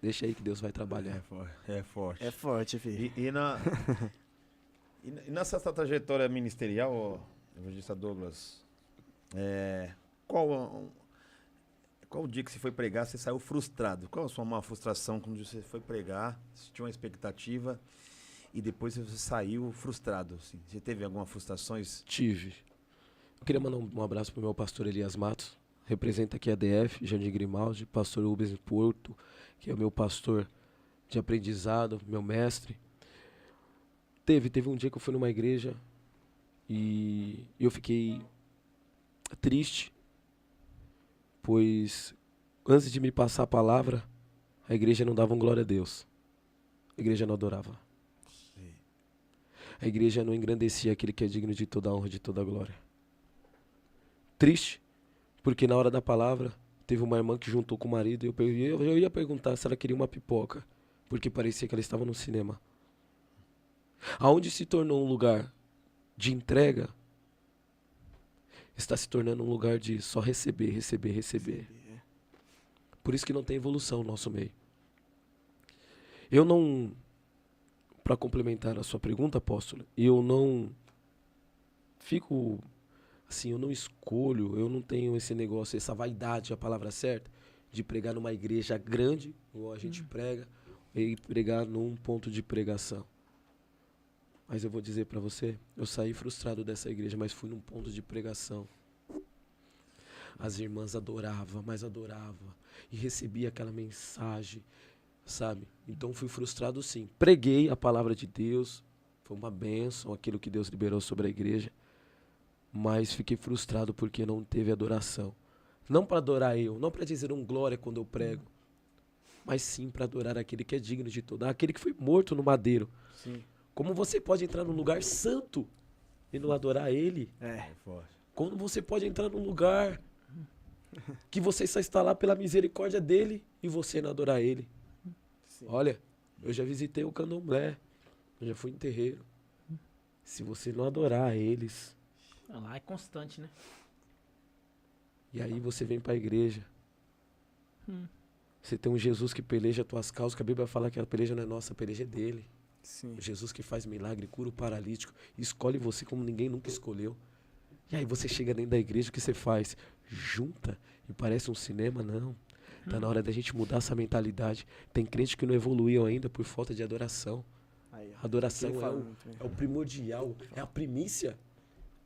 Deixa aí que Deus vai trabalhar. É forte. É forte, filho. E nessa trajetória ministerial, ó, evangelista Douglas, qual o dia que você foi pregar, você saiu frustrado? Qual a sua maior frustração quando você foi pregar? Você tinha uma expectativa e depois você saiu frustrado, assim. Você teve algumas frustrações? Tive. Eu queria mandar um abraço pro meu pastor Elias Matos, representa aqui a DF, Jandir Grimaldi, pastor Rubens Porto, que é o meu pastor de aprendizado, meu mestre. Teve um dia que eu fui numa igreja e eu fiquei triste, pois antes de me passar a palavra, a igreja não dava um glória a Deus. A igreja não adorava. A igreja não engrandecia aquele que é digno de toda a honra e de toda a glória. Triste, porque na hora da palavra, teve uma irmã que juntou com o marido e eu ia perguntar se ela queria uma pipoca, porque parecia que ela estava no cinema. Aonde se tornou um lugar de entrega, está se tornando um lugar de só receber, receber, receber. Por isso que não tem evolução no nosso meio. Eu não, para complementar a sua pergunta, apóstolo, eu não fico assim, eu não escolho, eu não tenho esse negócio, essa vaidade, a palavra certa, de pregar numa igreja grande, igual a gente prega, e pregar num ponto de pregação. Mas eu vou dizer para você, eu saí frustrado dessa igreja, mas fui num ponto de pregação. As irmãs adoravam, mas adoravam. E recebia aquela mensagem, sabe? Então fui frustrado sim. Preguei a palavra de Deus, foi uma bênção aquilo que Deus liberou sobre a igreja. Mas fiquei frustrado porque não teve adoração. Não para adorar eu, não para dizer um glória quando eu prego, mas sim para adorar aquele que é digno de toda, aquele que foi morto no madeiro. Sim. Como você pode entrar num lugar santo e não adorar ele? Forte. Como você pode entrar num lugar que você só está lá pela misericórdia dele e você não adorar ele? Sim. Olha, eu já visitei o candomblé, eu já fui em terreiro. Se você não adorar eles, Lá é constante, né? e aí você vem para a igreja, você tem um Jesus que peleja tuas causas, que a Bíblia fala que a peleja não é nossa, a peleja é dele. Sim. Jesus que faz milagre, cura o paralítico, escolhe você como ninguém nunca escolheu. E aí você chega dentro da igreja, o que você faz? Junta e parece um cinema? Não. Tá na hora da gente mudar essa mentalidade. Tem crente que não evoluiu ainda por falta de adoração. Aí, ó. A adoração Ele fala muito bem. é o primordial, é a primícia.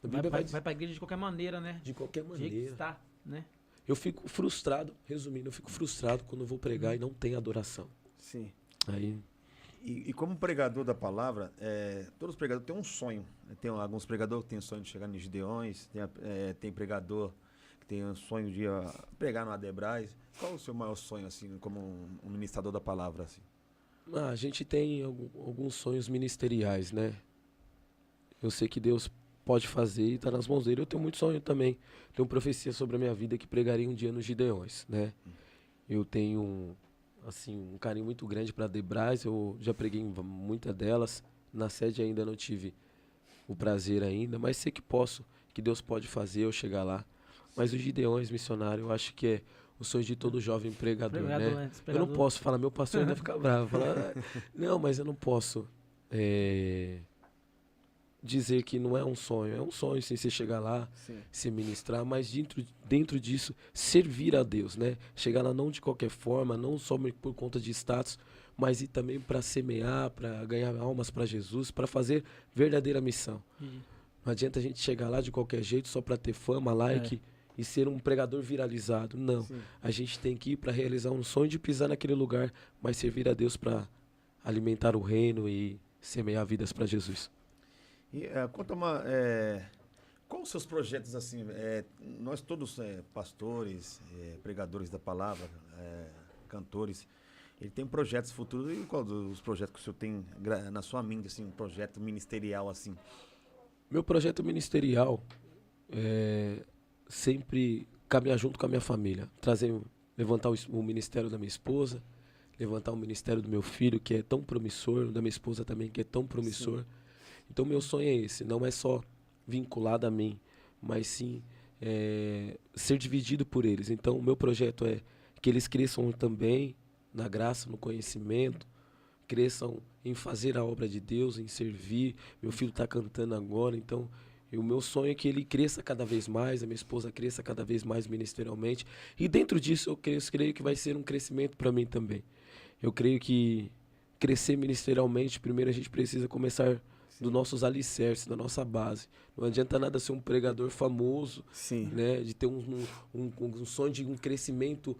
A Bíblia Vai pra igreja de qualquer maneira, né? de qualquer Do jeito que maneira. está, né? Eu fico frustrado, resumindo, eu fico frustrado quando eu vou pregar e não tem adoração. Sim. Aí, E como pregador da palavra, todos os pregadores têm um sonho. Tem alguns pregadores que têm o sonho de chegar nos Gideões, tem pregador que tem o sonho de pregar no Adebrais. Qual o seu maior sonho, assim, como um ministrador da palavra, assim? a gente tem alguns sonhos ministeriais, né? Eu sei que Deus pode fazer e está nas mãos dele. Eu tenho muito sonho também. Tenho profecia sobre a minha vida que pregarei um dia nos Gideões, né? Eu tenho, assim, um carinho muito grande para Adebrais. Eu já preguei em muitas delas. Na sede ainda não tive o prazer ainda, mas sei que posso, que Deus pode fazer eu chegar lá. Mas os Gideões missionário, eu acho que é o sonho de todo jovem pregador, Pregador, né? antes, Eu não pregador. posso falar, meu pastor ainda fica bravo. Falar, não, mas eu não posso dizer que não é um sonho. É um sonho, sim, você chegar lá, Sim. se ministrar, mas dentro disso, servir a Deus, né? Chegar lá não de qualquer forma, não só por conta de status, mas ir também para semear, para ganhar almas para Jesus, para fazer verdadeira missão. Não adianta a gente chegar lá de qualquer jeito só para ter fama, like e ser um pregador viralizado. Não. Sim. A gente tem que ir para realizar um sonho de pisar naquele lugar, mas servir a Deus para alimentar o reino e semear vidas para Jesus. E conta quais os seus projetos, assim, nós todos pastores, pregadores da palavra, cantores, ele tem projetos futuros. E qual dos projetos que o senhor tem na sua mente, assim, um projeto ministerial, assim? Meu projeto ministerial é sempre caminhar junto com a minha família, levantar o ministério da minha esposa, levantar o ministério do meu filho, que é tão promissor, da minha esposa também, que é tão promissor. Então, meu sonho é esse, não é só vinculado a mim, mas sim ser dividido por eles. Então, o meu projeto é que eles cresçam também na graça, no conhecimento, cresçam em fazer a obra de Deus, em servir. Meu filho está cantando agora, então o meu sonho é que ele cresça cada vez mais, a minha esposa cresça cada vez mais ministerialmente. E dentro disso eu creio que vai ser um crescimento para mim também. Eu creio que crescer ministerialmente, primeiro a gente precisa começar dos nossos alicerces, da nossa base. Não adianta nada ser um pregador famoso, Sim. né, de ter um sonho de um crescimento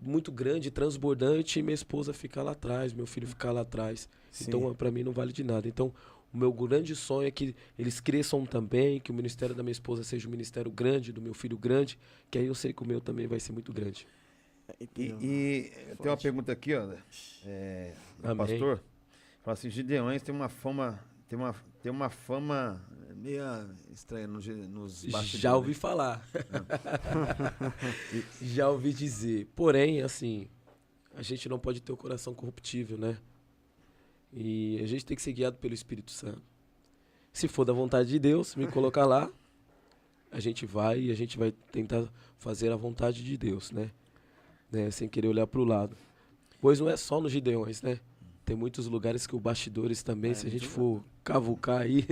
muito grande, transbordante, e minha esposa ficar lá atrás, meu filho ficar lá atrás. Sim. Então, para mim, não vale de nada. Então, o meu grande sonho é que eles cresçam também, que o ministério da minha esposa seja um ministério grande, do meu filho grande, que aí eu sei que o meu também vai ser muito grande. E tem uma pergunta aqui, ó, do Amém. pastor. Fala assim, Gideões tem uma fama meio estranha nos bastidores. Já ouvi falar. Já ouvi dizer. Porém, assim, a gente não pode ter o coração corruptível, né? E a gente tem que ser guiado pelo Espírito Santo. Se for da vontade de Deus, me colocar lá, a gente vai tentar fazer a vontade de Deus, né? Sem querer olhar para o lado. Pois não é só nos Gideões, né? Tem muitos lugares que os bastidores também, se a gente for cavucar aí,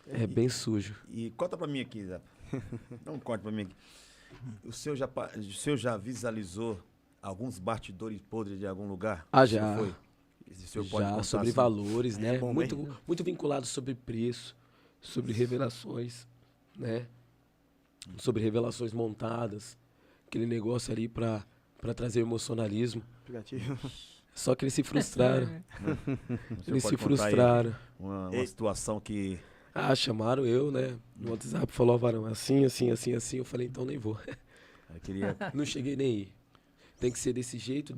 é bem sujo. E conta pra mim aqui, Zé. Não conta pra mim aqui. O senhor já visualizou alguns bastidores podres de algum lugar? Já. Foi? O senhor pode Já, contar, sobre assim? valores, né? bom, Muito vinculado sobre preço, sobre revelações, né? Sobre revelações montadas, aquele negócio ali para trazer emocionalismo. Aplicativo. Só que eles se frustraram. O senhor Eles pode se contar aí frustraram. uma situação que... Chamaram eu, né? No WhatsApp, falou, varão, assim. Eu falei, então nem vou. eu queria... Não cheguei nem aí. Tem que ser desse jeito.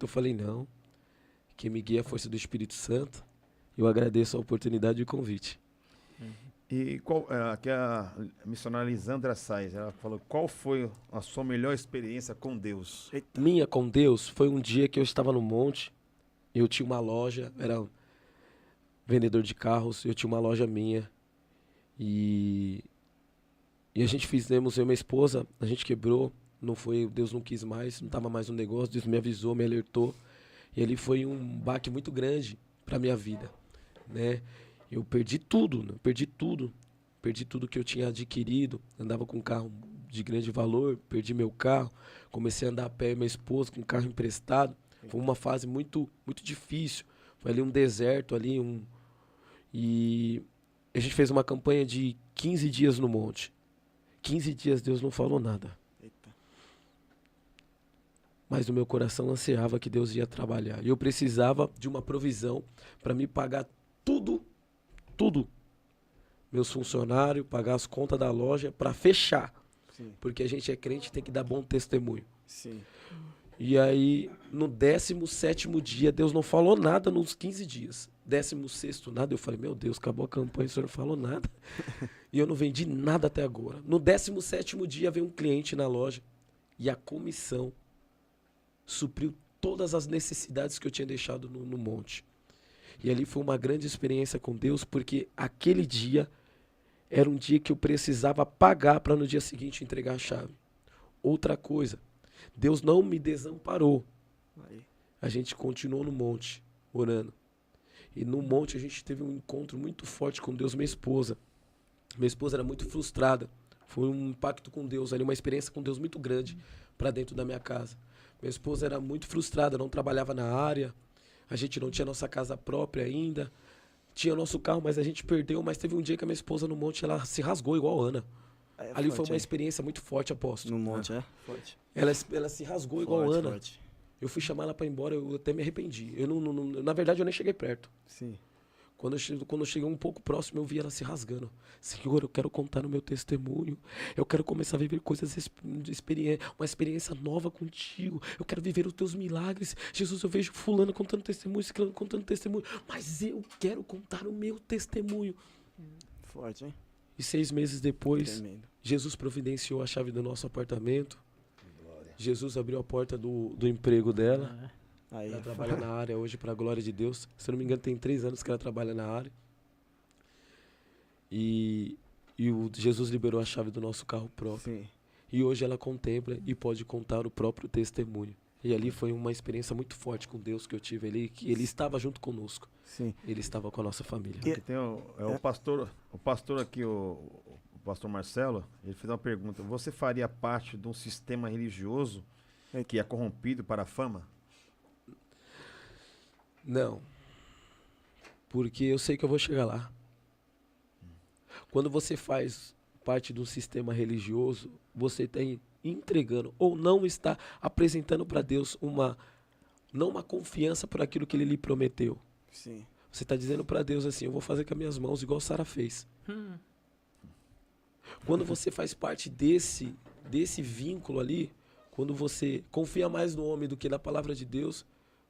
Eu falei, não. Quem me guia é a força do Espírito Santo. Eu agradeço a oportunidade e o convite. E aqui a missionária Lisandra Sais, ela falou, qual foi a sua melhor experiência com Deus? Minha com Deus foi um dia que eu estava no monte, eu tinha uma loja, era vendedor de carros, eu tinha uma loja minha e a gente fizemos, eu e minha esposa, a gente quebrou, não foi, Deus não quis mais, não estava mais no negócio, Deus me avisou, me alertou e ali foi um baque muito grande para minha vida, né? Eu perdi tudo que eu tinha adquirido, andava com um carro de grande valor, perdi meu carro, comecei a andar a pé, minha esposa com um carro emprestado, foi uma fase muito, muito difícil, Foi ali um deserto, e a gente fez uma campanha de 15 dias no monte. 15 dias Deus não falou nada. Eita. Mas no meu coração ansiava que Deus ia trabalhar. E eu precisava de uma provisão para me pagar tudo. Meus funcionários, pagar as contas da loja para fechar. Sim. Porque a gente é crente e tem que dar bom testemunho. Sim. E aí, no 17º dia, Deus não falou nada nos 15 dias. 16º, nada. Eu falei, meu Deus, acabou a campanha, o senhor não falou nada. E eu não vendi nada até agora. No 17º dia, veio um cliente na loja e a comissão supriu todas as necessidades que eu tinha deixado no monte. E ali foi uma grande experiência com Deus, porque aquele dia era um dia que eu precisava pagar para no dia seguinte entregar a chave. Outra coisa, Deus não me desamparou. Aí. A gente continuou no monte, orando. E no monte a gente teve um encontro muito forte com Deus, minha esposa. Minha esposa era muito frustrada. Foi um impacto com Deus ali, uma experiência com Deus muito grande para dentro da minha casa. Minha esposa era muito frustrada, não trabalhava na área. A gente não tinha nossa casa própria ainda. Tinha nosso carro, mas a gente perdeu. Mas teve um dia que a minha esposa no monte, ela se rasgou igual a Ana. É Ali forte, foi uma aí. experiência muito forte, apóstolo. No monte, é? Forte. Ela se rasgou igual a Forte, Ana. forte. Eu fui chamar ela para ir embora, eu até me arrependi. Na verdade, eu nem cheguei perto. Sim. Quando eu cheguei um pouco próximo, eu vi ela se rasgando. Senhor, eu quero contar o meu testemunho. Eu quero começar a viver coisas, uma experiência nova contigo. Eu quero viver os teus milagres. Jesus, eu vejo fulano contando testemunho, ciclano contando testemunho. Mas eu quero contar o meu testemunho. Forte, hein? E 6 meses depois, Tremendo. Jesus providenciou a chave do nosso apartamento. Jesus abriu a porta do emprego dela. Aí, Ela trabalha na área hoje, para a glória de Deus. Se eu não me engano, tem 3 anos que ela trabalha na área. E o Jesus liberou a chave do nosso carro próprio. Sim. E hoje ela contempla e pode contar o próprio testemunho. E ali foi uma experiência muito forte com Deus que eu tive ali, que Ele estava junto conosco. Sim. Ele estava com a nossa família. E- Aqui tem o pastor aqui, o pastor Marcelo, ele fez uma pergunta. Você faria parte de um sistema religioso que é corrompido para a fama? Não. Porque eu sei que eu vou chegar lá. Quando você faz parte de um sistema religioso, você está entregando ou não está apresentando para Deus não uma confiança por aquilo que Ele lhe prometeu. Sim. Você está dizendo para Deus assim, eu vou fazer com as minhas mãos igual Sara fez. Quando você faz parte desse vínculo ali, quando você confia mais no homem do que na palavra de Deus,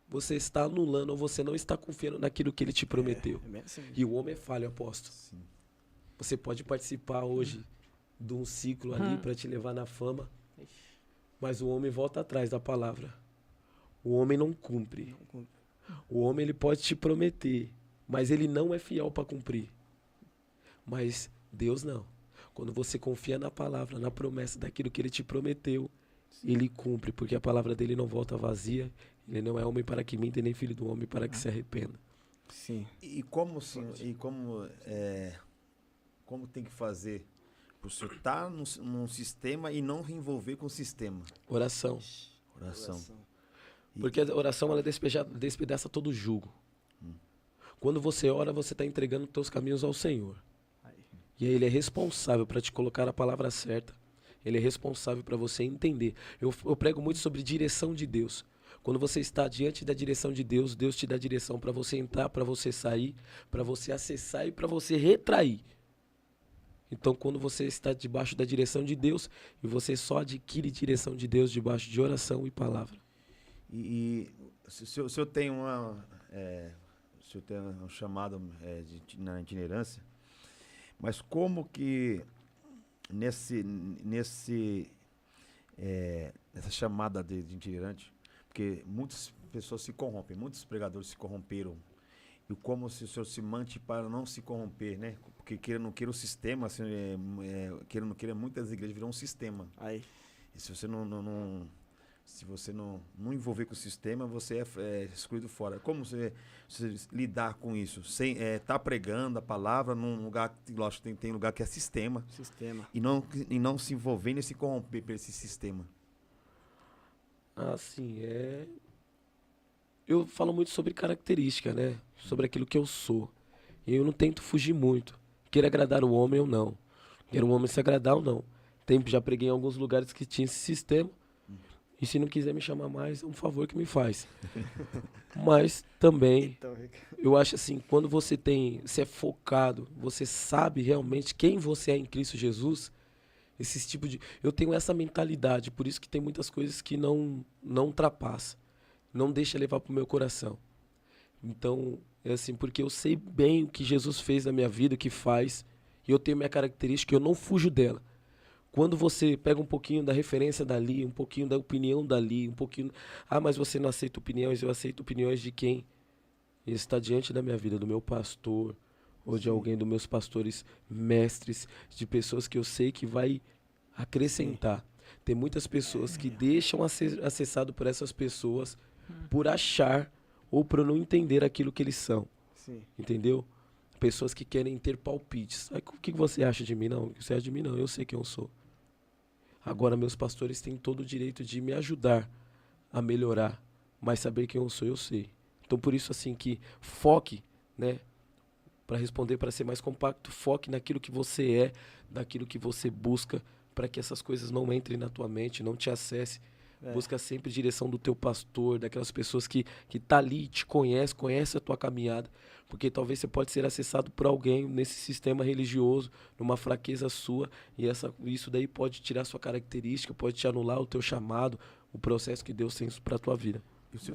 você está anulando ou você não está confiando naquilo que Ele te prometeu. É bem assim. E o homem é falho, apóstolo. Sim. Você pode participar hoje de um ciclo ali para te levar na fama, mas o homem volta atrás da palavra. O homem não cumpre. O homem ele pode te prometer, mas ele não é fiel para cumprir. Mas Deus não. Quando você confia na palavra, na promessa daquilo que Ele te prometeu, Ele cumpre, porque a palavra dele não volta vazia. Ele não é homem para que minta, nem filho do homem para que se arrependa. Sim. Como tem que fazer para o senhor estar num sistema e não se envolver com o sistema? Oração. Oração. Porque a oração ela despedaça todo o jugo. Quando você ora, você está entregando os teus caminhos ao Senhor. E aí Ele é responsável para te colocar a palavra certa. Ele é responsável para você entender. Eu prego muito sobre direção de Deus. Quando você está diante da direção de Deus, Deus te dá direção para você entrar, para você sair, para você acessar e para você retrair. Então, quando você está debaixo da direção de Deus, e você só adquire direção de Deus debaixo de oração e palavra. E se eu tenho um chamado na itinerância, mas como que nessa chamada de itinerante, porque muitas pessoas se corrompem, muitos pregadores se corromperam, e como se o senhor se mante para não se corromper, né? Porque queira ou não queira o sistema, assim, queira ou não queira, muitas igrejas viram um sistema. Aí. E se você não envolver com o sistema, você é excluído fora. Como você lidar com isso? Sem tá pregando a palavra num lugar, lógico, tem lugar que é sistema. Sistema. E não se envolver nem se corromper por esse sistema. Assim, eu falo muito sobre característica, né? Sobre aquilo que eu sou. E eu não tento fugir muito. Queira agradar o homem ou não. Queira o homem se agradar ou não. Já preguei em alguns lugares que tinha esse sistema. E se não quiser me chamar mais, é um favor que me faz. Mas também, eu acho assim, quando você é focado, você sabe realmente quem você é em Cristo Jesus, eu tenho essa mentalidade, por isso que tem muitas coisas que não ultrapassa, não deixa levar pro meu coração. Então, é assim, porque eu sei bem o que Jesus fez na minha vida, o que faz, e eu tenho minha característica, eu não fujo dela. Quando você pega um pouquinho da referência dali, um pouquinho da opinião dali, um pouquinho... Ah, mas você não aceita opiniões, eu aceito opiniões de quem está diante da minha vida, do meu pastor, ou de alguém dos meus pastores mestres, de pessoas que eu sei que vai acrescentar. Tem muitas pessoas que deixam acessado por essas pessoas por achar ou por não entender aquilo que eles são. Sim. Entendeu? Pessoas que querem ter palpites. Aí, o que você acha de mim? Não, o que você acha de mim? Não, eu sei quem eu sou. Agora, meus pastores têm todo o direito de me ajudar a melhorar, mas saber quem eu sou, eu sei. Então, por isso, assim, que foque, né? Para responder, para ser mais compacto, foque naquilo que você é, naquilo que você busca, para que essas coisas não entrem na tua mente, não te acesse. Busca sempre direção do teu pastor, daquelas pessoas que tá ali, te conhece a tua caminhada. Porque talvez você pode ser acessado por alguém nesse sistema religioso, numa fraqueza sua, e isso daí pode tirar sua característica, pode te anular o teu chamado, o processo que Deus tem para a tua vida. E se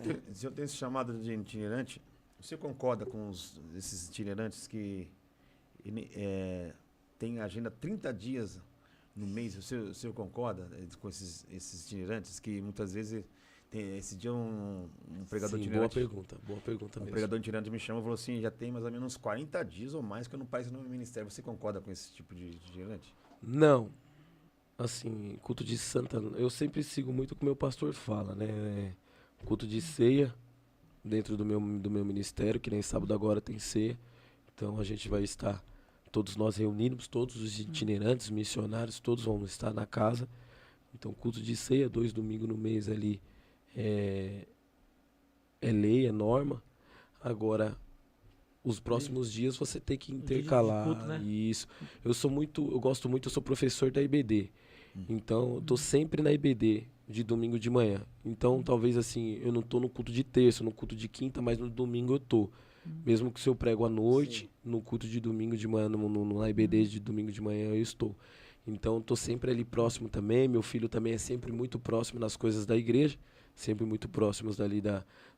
eu tenho esse chamado de itinerante, você concorda com esses itinerantes que tem agenda 30 dias no mês? O senhor concorda com esses itinerantes que muitas vezes... Esse dia um pregador itinerante... Boa pergunta mesmo. Um pregador itinerante me chamou e falou assim, já tem mais ou menos 40 dias ou mais que eu não passo no meu ministério. Você concorda com esse tipo de itinerante? Não. Assim, culto de santa, eu sempre sigo muito o que o meu pastor fala, né? Culto de ceia, dentro do meu ministério, que nem sábado agora tem ceia. Então a gente vai estar, todos nós reunidos, todos os itinerantes, missionários, todos vão estar na casa. Então culto de ceia, 2 domingos no mês ali, é lei, é norma. Agora, os próximos dias você tem que intercalar. Culto, né? Isso. Eu gosto muito, eu sou professor da IBD. Então, eu tô sempre na IBD, de domingo de manhã. Então, talvez assim, eu não tô no culto de terça, no culto de quinta, mas no domingo eu tô. Mesmo que se eu prego à noite, no culto de domingo de manhã, na IBD de domingo de manhã eu estou. Então, eu tô sempre ali próximo também. Meu filho também é sempre muito próximo nas coisas da igreja. Sempre muito próximos dali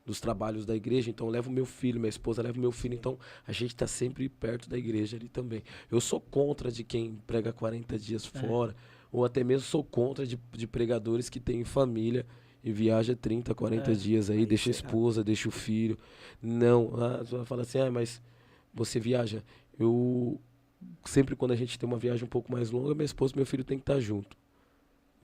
dos trabalhos da igreja. Então, eu levo meu filho, minha esposa leva meu filho. Então, a gente tá sempre perto da igreja ali também. Eu sou contra de quem prega 40 dias fora. Ou até mesmo sou contra de pregadores que têm família e viaja 30, 40 dias aí, deixa a esposa, deixa o filho. Não, você vai falar assim, mas você viaja. Sempre quando a gente tem uma viagem um pouco mais longa, minha esposa e meu filho tem que estar junto.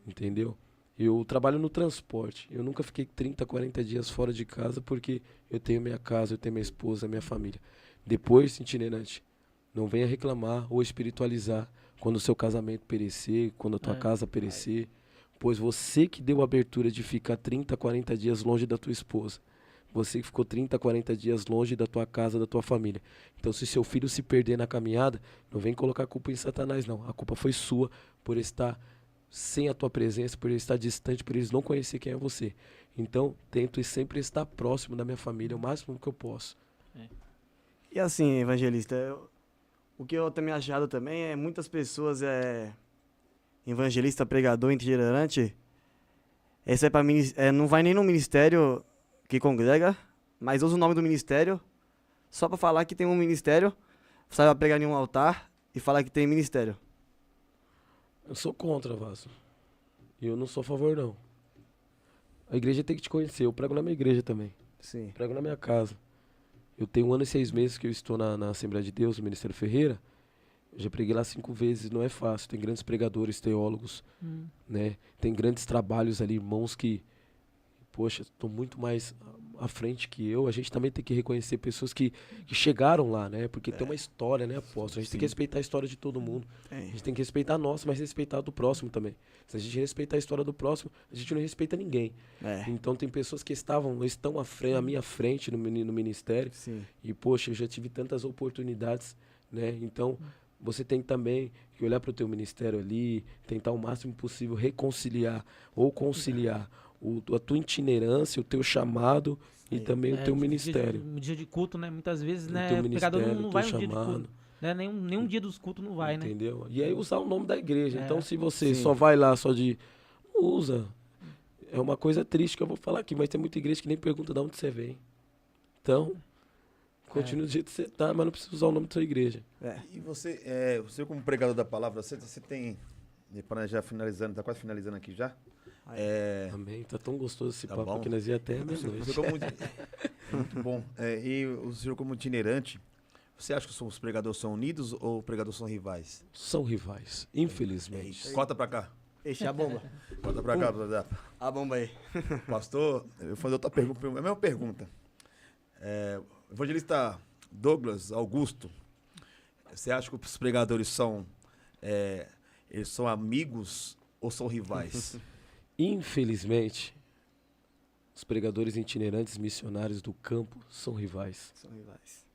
Entendeu? Eu trabalho no transporte. Eu nunca fiquei 30, 40 dias fora de casa porque eu tenho minha casa, eu tenho minha esposa, minha família. Depois, itinerante, não venha reclamar ou espiritualizar quando o seu casamento perecer, quando a tua casa perecer. Pois você que deu a abertura de ficar 30, 40 dias longe da tua esposa. Você que ficou 30, 40 dias longe da tua casa, da tua família. Então, se seu filho se perder na caminhada, não vem colocar a culpa em Satanás, não. A culpa foi sua por estar sem a tua presença, por ele estar distante, por eles não conhecer quem é você. Então, tento sempre estar próximo da minha família o máximo que eu posso. E assim, evangelista, o que eu tenho achado também é muitas pessoas, evangelista, pregador, itinerante, esse é para mim, não vai nem no ministério que congrega, mas usa o nome do ministério só para falar que tem um ministério, sabe pregar em um altar e falar que tem ministério. Eu sou contra, Vaso. E eu não sou a favor, não. A igreja tem que te conhecer. Eu prego na minha igreja também. Sim. Prego na minha casa. Eu tenho 1 ano e 6 meses que eu estou na Assembleia de Deus, no Ministério Ferreira. Eu já preguei lá 5 vezes, não é fácil. Tem grandes pregadores, teólogos, né? Tem grandes trabalhos ali, irmãos que, poxa, estão muito mais à frente que eu, a gente também tem que reconhecer pessoas que chegaram lá, né? Porque tem uma história, né, apóstolo? A gente tem que respeitar a história de todo mundo. A gente tem que respeitar a nossa, mas respeitar a do próximo também. Se a gente respeitar a história do próximo, a gente não respeita ninguém. Então tem pessoas que estão à minha frente no ministério. Sim. E, poxa, eu já tive tantas oportunidades, né? Então, você tem também que olhar para o teu ministério ali, tentar o máximo possível reconciliar ou conciliar a tua itinerância, o teu chamado e também o teu ministério. No dia de culto, né? Muitas vezes, O né? teu O pregador ministério, não o vai teu no dia de chamado. culto. Né? Nenhum dia dos cultos não vai, né? Entendeu? E aí usar o nome da igreja. É. Então, se você Sim. só vai lá só de... Usa. É uma coisa triste que eu vou falar aqui, mas tem muita igreja que nem pergunta de onde você vem. Então, continue do jeito que você tá, mas não precisa usar o nome da sua igreja. E você como pregador da palavra, você tem, para já finalizando, tá quase finalizando aqui já. Amém. Tá tão gostoso esse Tá papo bom. que nós ia até meia-noite. Você como, muito bom. E o senhor como itinerante, você acha que os pregadores são unidos ou os pregadores são rivais? São rivais, infelizmente. Corta pra cá. Eixe, a bomba. Corta pra cá, Zé. A bomba aí. Pastor, eu vou fazer outra pergunta, a mesma pergunta. Evangelista Douglas Augusto, você acha que os pregadores eles são amigos ou são rivais? Infelizmente, os pregadores itinerantes missionários do campo são rivais. São rivais.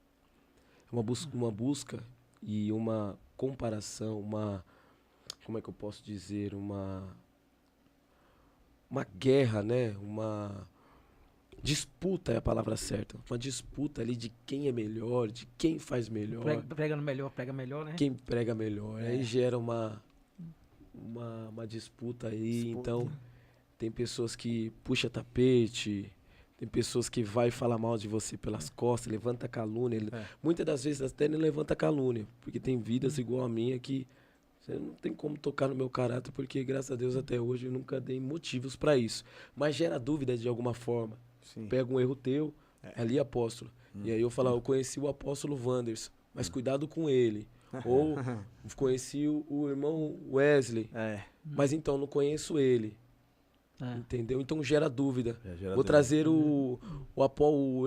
É uma busca e uma comparação, como é que eu posso dizer, uma guerra, né? Uma disputa é a palavra certa. Uma disputa ali de quem é melhor, de quem faz melhor. Prega melhor, né? Quem prega melhor. Aí gera uma disputa aí. Disputa. Então, tem pessoas que puxa tapete, tem pessoas que vai falar mal de você pelas costas, levanta calúnia. Muitas das vezes até nem levanta calúnia, porque tem vidas igual a minha que você não tem como tocar no meu caráter, porque graças a Deus até hoje eu nunca dei motivos para isso. Mas gera dúvida de alguma forma. Sim. Pega um erro teu, ali apóstolo. E aí eu falo, eu conheci o apóstolo Wanderson, mas cuidado com ele. Ou conheci o irmão Wesley, mas então não conheço ele. Entendeu? Então gera dúvida. Vou trazer o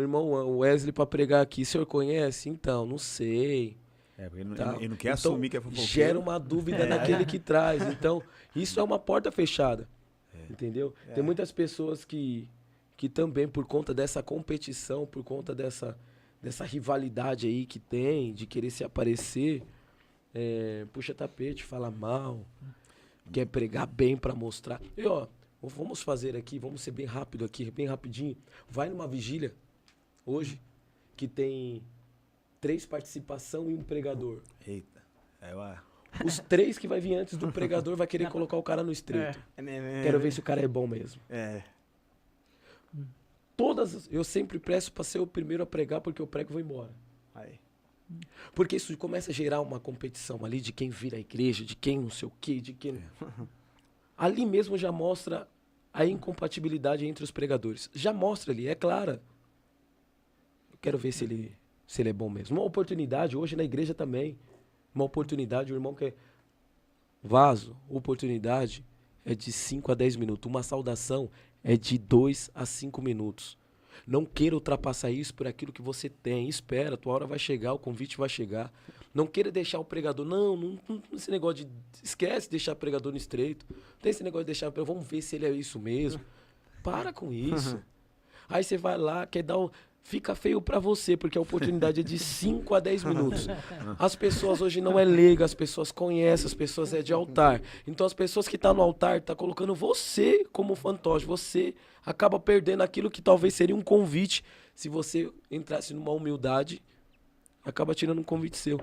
irmão Wesley para pregar aqui. O senhor conhece? Então, não sei. Ele não quer assumir que é fofoqueiro. Gera uma dúvida naquele que traz. Então, isso é uma porta fechada. Entendeu? Tem muitas pessoas que também, por conta dessa competição, por conta dessa rivalidade aí que tem, de querer se aparecer, puxa tapete, fala mal, quer pregar bem para mostrar. E ó, vamos fazer aqui, vamos ser bem rápido aqui, bem rapidinho. Vai numa vigília, hoje, que tem 3 participação e um pregador. Eita. Os 3 que vai vir antes do pregador vai querer colocar o cara no estreito. Quero ver se o cara é bom mesmo. Eu sempre presto para ser o primeiro a pregar, porque eu prego e vou embora. Porque isso começa a gerar uma competição ali de quem vira a igreja, de quem não sei o quê, de quem... Ali mesmo já mostra a incompatibilidade entre os pregadores. Já mostra ali, é clara. Eu quero ver se ele é bom mesmo. Uma oportunidade, hoje na igreja também, uma oportunidade, o irmão quer... Vaso, oportunidade é de 5 a 10 minutos. Uma saudação é de 2 a 5 minutos. Não queira ultrapassar isso por aquilo que você tem. Espera, tua hora vai chegar, o convite vai chegar. Não queira deixar o pregador... Não esse negócio de... Esquece de deixar o pregador no estreito. Não tem esse negócio de deixar... Vamos ver se ele é isso mesmo. Para com isso. Aí você vai lá, quer dar um... Fica feio pra você, porque a oportunidade é de 5 a 10 minutos. As pessoas hoje não é leiga, as pessoas conhecem, as pessoas é de altar. Então as pessoas que estão no altar estão colocando você como fantoche. Você acaba perdendo aquilo que talvez seria um convite. Se você entrasse numa humildade, acaba tirando um convite seu.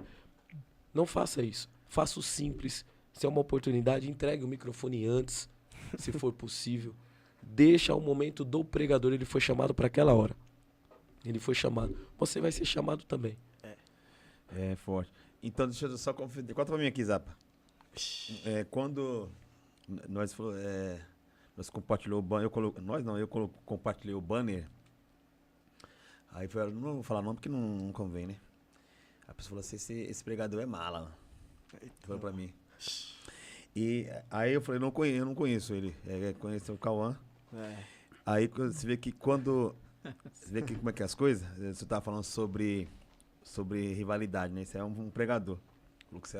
Não faça isso. Faça o simples. Se é uma oportunidade, entregue o microfone antes, se for possível. Deixa o momento do pregador, ele foi chamado para aquela hora. Ele foi chamado. Você vai ser chamado também. É forte. Então, deixa eu só conferir. Conta pra mim aqui, Zapa. Quando nós compartilhou o banner, eu compartilhei o banner. Aí foi, não vou falar não porque não convém, né? A pessoa falou assim, esse pregador é mala. Falou pra mim. E aí eu falei, eu não conheço ele. Conheço o Cauã. Aí você vê que quando Você vê que, como é que é as coisas? Você tava falando sobre rivalidade, né? Isso é um pregador. Falou que o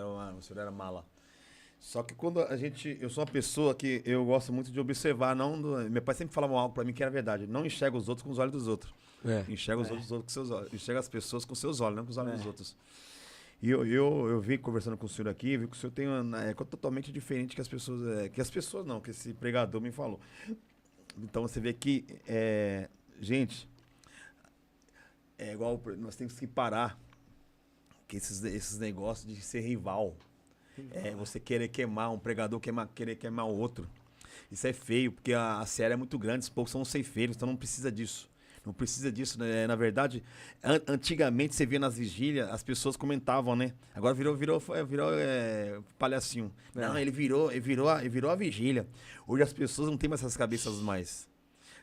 senhor era mala. Só que quando eu sou uma pessoa que eu gosto muito de observar, meu pai sempre falava algo pra mim que era verdade. Não enxerga os outros com os olhos dos outros. Enxerga os outros com seus olhos. Enxerga as pessoas com seus olhos, não com os olhos dos outros. E eu vim conversando com o senhor aqui, vi que o senhor tem uma totalmente diferente que as pessoas. Que as pessoas não, que esse pregador me falou. Então você vê que, gente, é igual, nós temos que parar que esses negócios de ser rival. Você querer queimar um pregador, querer queimar o outro. Isso é feio, porque a série é muito grande, os poucos são ceifeiros, então não precisa disso. Não precisa disso, né? Na verdade, antigamente você via nas vigílias, as pessoas comentavam, né? Agora virou palhacinho. Não, ele virou a vigília. Hoje as pessoas não têm mais essas cabeças mais.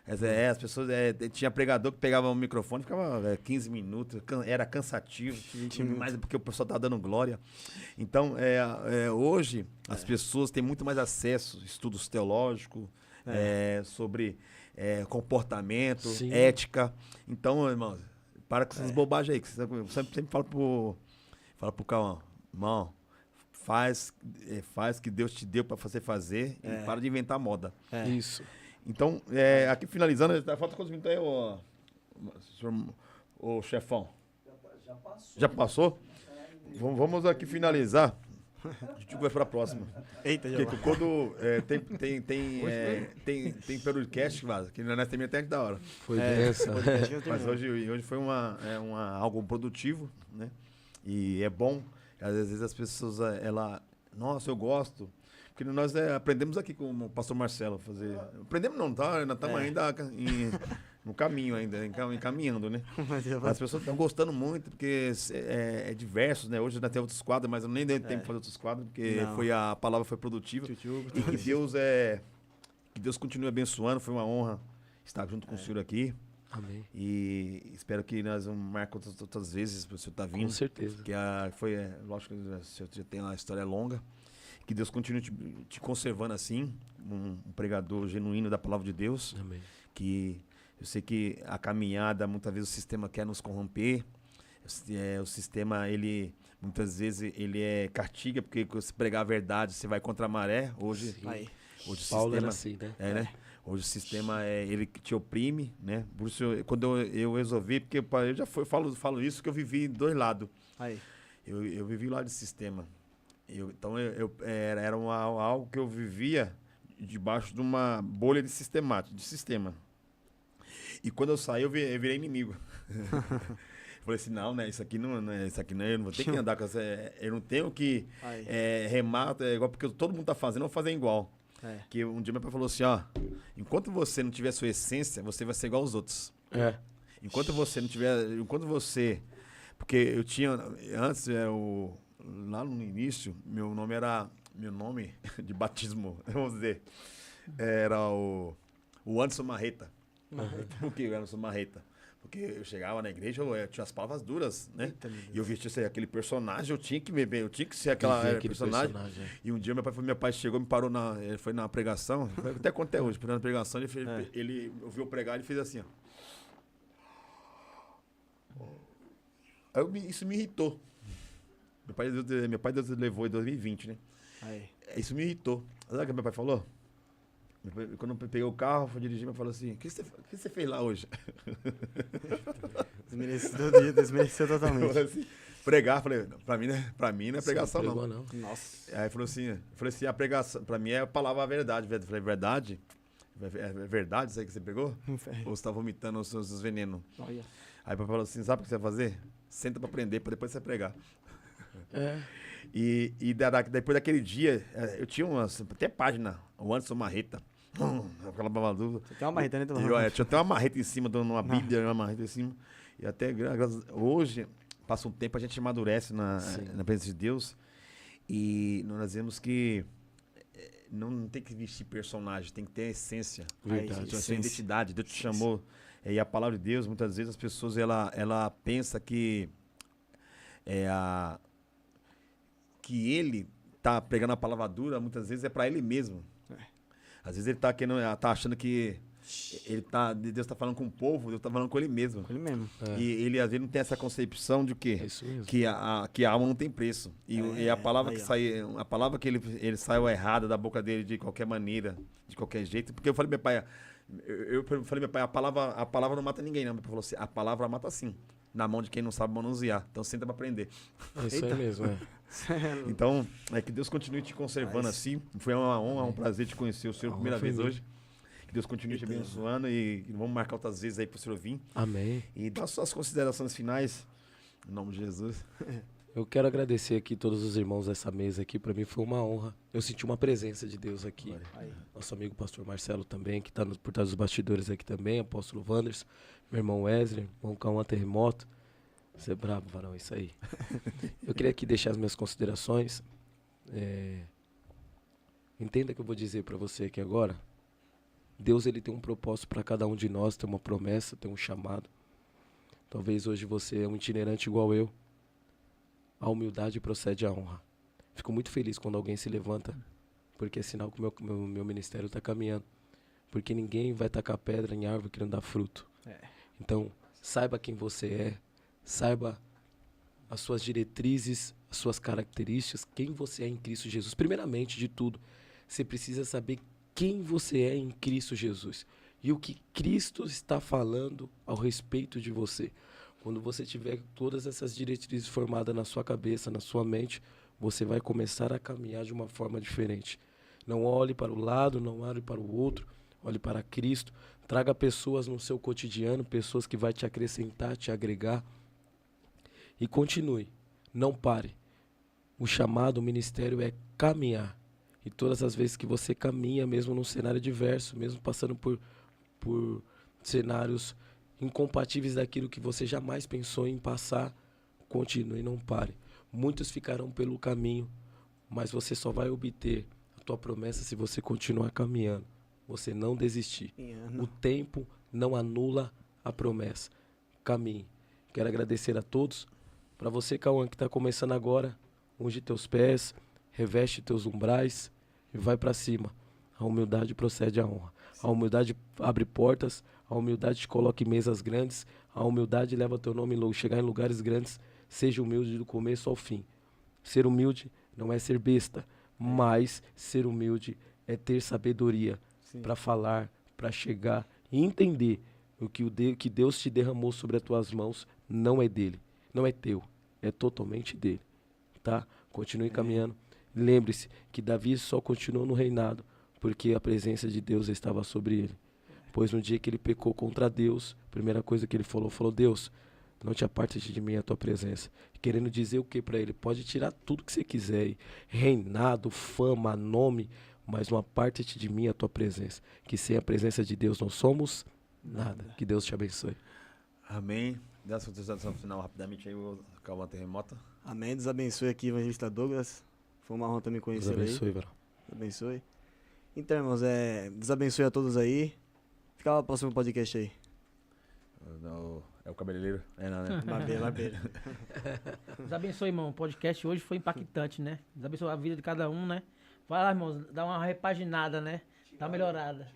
As pessoas... tinha pregador que pegava o microfone e ficava 15 minutos, era cansativo, mas porque o pessoal tá dando glória. Então, hoje, as pessoas têm muito mais acesso, estudos teológicos, sobre comportamento, ética. Então, irmão, para com essas bobagens aí. Que eu sempre falo pro Cauã, irmão, faz o que Deus te deu para fazer e para de inventar moda. Isso. Então, aqui finalizando, falta quantos minutos aí, ô chefão? Já passou. Já passou? Vamos aqui finalizar. A gente vai para a próxima. Eita, já Porque quando tem podcast, que nós temos até da hora. Foi dessa. Mas hoje foi algo produtivo, né? E é bom. Às vezes as pessoas, nossa, eu gosto. Porque nós aprendemos aqui com o pastor Marcelo a fazer. Aprendemos não, tá? Ainda estamos ainda no caminho, encaminhando, né? Mas as pessoas estão gostando muito, porque é diversos, né? Hoje ainda tem outros quadros, mas eu nem dei tempo de fazer outros quadros, porque a palavra foi produtiva. E que Deus continue abençoando. Foi uma honra estar junto com o senhor aqui. Amém. E espero que nós vamos marcar outras vezes para o senhor estar vindo. Com certeza. Porque lógico que o senhor já tem uma história longa. Que Deus continue te conservando assim, um pregador genuíno da palavra de Deus. Amém. Que eu sei que a caminhada, muitas vezes o sistema quer nos corromper. O sistema, muitas vezes, ele castiga, porque se pregar a verdade, você vai contra a maré. Hoje o Paulo sistema era assim, né? né? Hoje o sistema ele te oprime, né? Por isso, quando eu resolvi, porque eu já falo isso, que eu vivi dois lados. Eu vivi lá de sistema. Então, era algo que eu vivia debaixo de uma bolha de sistema. E quando eu saí, eu virei inimigo. Falei assim, não, né? Isso aqui não, eu não vou ter que andar com essa... Eu não tenho que remar, igual porque todo mundo tá fazendo, eu vou fazer igual. Que um dia meu pai falou assim, enquanto você não tiver sua essência, você vai ser igual aos outros. Enquanto você não tiver... Porque eu tinha... Antes, lá no início, meu nome de batismo, vamos dizer, era o Anderson Marreta. Por que o Anderson Marreta? Porque eu chegava na igreja, eu tinha as palavras duras, né? E eu vestia aquele personagem, eu tinha que beber, eu tinha que ser aquele personagem. E um dia meu pai chegou, me parou, ele foi na pregação, até conto até hoje, na pregação, ele ouviu pregar, ele fez assim, ó. Aí isso me irritou. Meu pai Deus levou em 2020, né? Isso me irritou. Sabe o que meu pai falou? Quando eu peguei o carro, fui dirigir, ele falou assim, o que você fez lá hoje? Desmereceu totalmente. Assim, pregar, falei, pra mim não é pregação, não. Nossa. Aí falou assim, a pregação, pra mim é a palavra verdade. Eu falei, verdade? É verdade isso aí que você pegou? Ou você tá vomitando os seus venenos? Olha. Aí o papai falou assim, sabe o que você vai fazer? Senta pra aprender, pra depois você pregar. E depois daquele dia, eu tinha até página, o Anderson Marreta. Aquela babaduva. Você tem uma marreta, né? Tinha até uma marreta em cima, numa bíblia, uma marreta em cima. E até hoje, passa um tempo, a gente amadurece na presença de Deus. E nós vemos que não tem que vestir personagem, tem que ter a essência. Verdade. A sua identidade. Deus te chamou. E a palavra de Deus, muitas vezes as pessoas ela pensa que que ele tá pregando a palavra dura, muitas vezes é para ele mesmo. Às vezes ele tá achando que Deus tá falando com o povo, Deus tá falando com ele mesmo. Ele mesmo. E ele, às vezes, não tem essa concepção de É quê? isso mesmo. Que a alma não tem preço. E a palavra aí, que ó. saiu, a palavra que ele saiu errada da boca dele de qualquer maneira, de qualquer jeito. Porque eu falei, meu pai, a palavra não mata ninguém, não. Meu pai falou assim, a palavra mata sim. Na mão de quem não sabe manusear. Então senta pra aprender. É isso aí mesmo, é. Então, que Deus continue te conservando assim. Foi uma honra, um prazer te conhecer o senhor A primeira honra foi vez minha. hoje. Que Deus continue te abençoando e vamos marcar outras vezes aí pro senhor vir. Amém. E dar suas considerações finais. Em nome de Jesus. Eu quero agradecer aqui todos os irmãos dessa mesa aqui. Para mim foi uma honra. Eu senti uma presença de Deus aqui. Aí. Nosso amigo pastor Marcelo também, que está por trás dos bastidores aqui também. Apóstolo Wanders, meu irmão Wesley, irmão Cauã Terremoto. Você é brabo, varão, isso aí. Eu queria aqui deixar as minhas considerações. Entenda que eu vou dizer para você aqui agora. Deus, ele tem um propósito para cada um de nós, tem uma promessa, tem um chamado. Talvez hoje você é um itinerante igual eu. A humildade procede à honra. Fico muito feliz quando alguém se levanta, porque é sinal que o meu ministério está caminhando. Porque ninguém vai tacar pedra em árvore que não dá fruto. Então, saiba quem você é, saiba as suas diretrizes, as suas características, quem você é em Cristo Jesus. Primeiramente de tudo, você precisa saber quem você é em Cristo Jesus e o que Cristo está falando ao respeito de você. Quando você tiver todas essas diretrizes formadas na sua cabeça, na sua mente, você vai começar a caminhar de uma forma diferente. Não olhe para o lado, não olhe para o outro, olhe para Cristo. Traga pessoas no seu cotidiano, pessoas que vão te acrescentar, te agregar. E continue, não pare. O chamado, o ministério é caminhar. E todas as vezes que você caminha, mesmo num cenário diverso, mesmo passando por cenários incompatíveis daquilo que você jamais pensou em passar, continue, não pare. Muitos ficarão pelo caminho, mas você só vai obter a tua promessa se você continuar caminhando. Você não desistir. O tempo não anula a promessa. Caminhe. Quero agradecer a todos. Para você, Cauã, que está começando agora, unge teus pés, reveste teus umbrais e vai para cima. A humildade procede à honra. A humildade abre portas, a humildade te coloca em mesas grandes, a humildade leva teu nome a chegar em lugares grandes. Seja humilde do começo ao fim. Ser humilde não é ser besta, mas ser humilde é ter sabedoria para falar, para chegar e entender que Deus te derramou sobre as tuas mãos não é dele, não é teu, é totalmente dele, tá? Continue caminhando. Lembre-se que Davi só continuou no reinado porque a presença de Deus estava sobre ele. Pois no dia que ele pecou contra Deus, a primeira coisa que ele falou, Deus, não te apartes de mim a tua presença. Querendo dizer o que para ele? Pode tirar tudo que você quiser aí, reinado, fama, nome, mas não aparte-te de mim a tua presença. Que sem a presença de Deus não somos nada. Que Deus te abençoe. Amém. Dá a sua consideração final rapidamente aí, o Cauã Terremoto. Amém. Deus abençoe aqui, evangelista Douglas. Foi uma honra também Deus conhecer aí. abençoe, varão. Deus abençoe. Então, irmãos, Deus abençoe a todos aí. Fica lá no próximo podcast aí. É o cabeleireiro? Não, né? Barbeiro. Deus abençoe, irmão. O podcast hoje foi impactante, né? Deus abençoe a vida de cada um, né? Vai lá, irmãos, dá uma repaginada, né? Dá uma melhorada.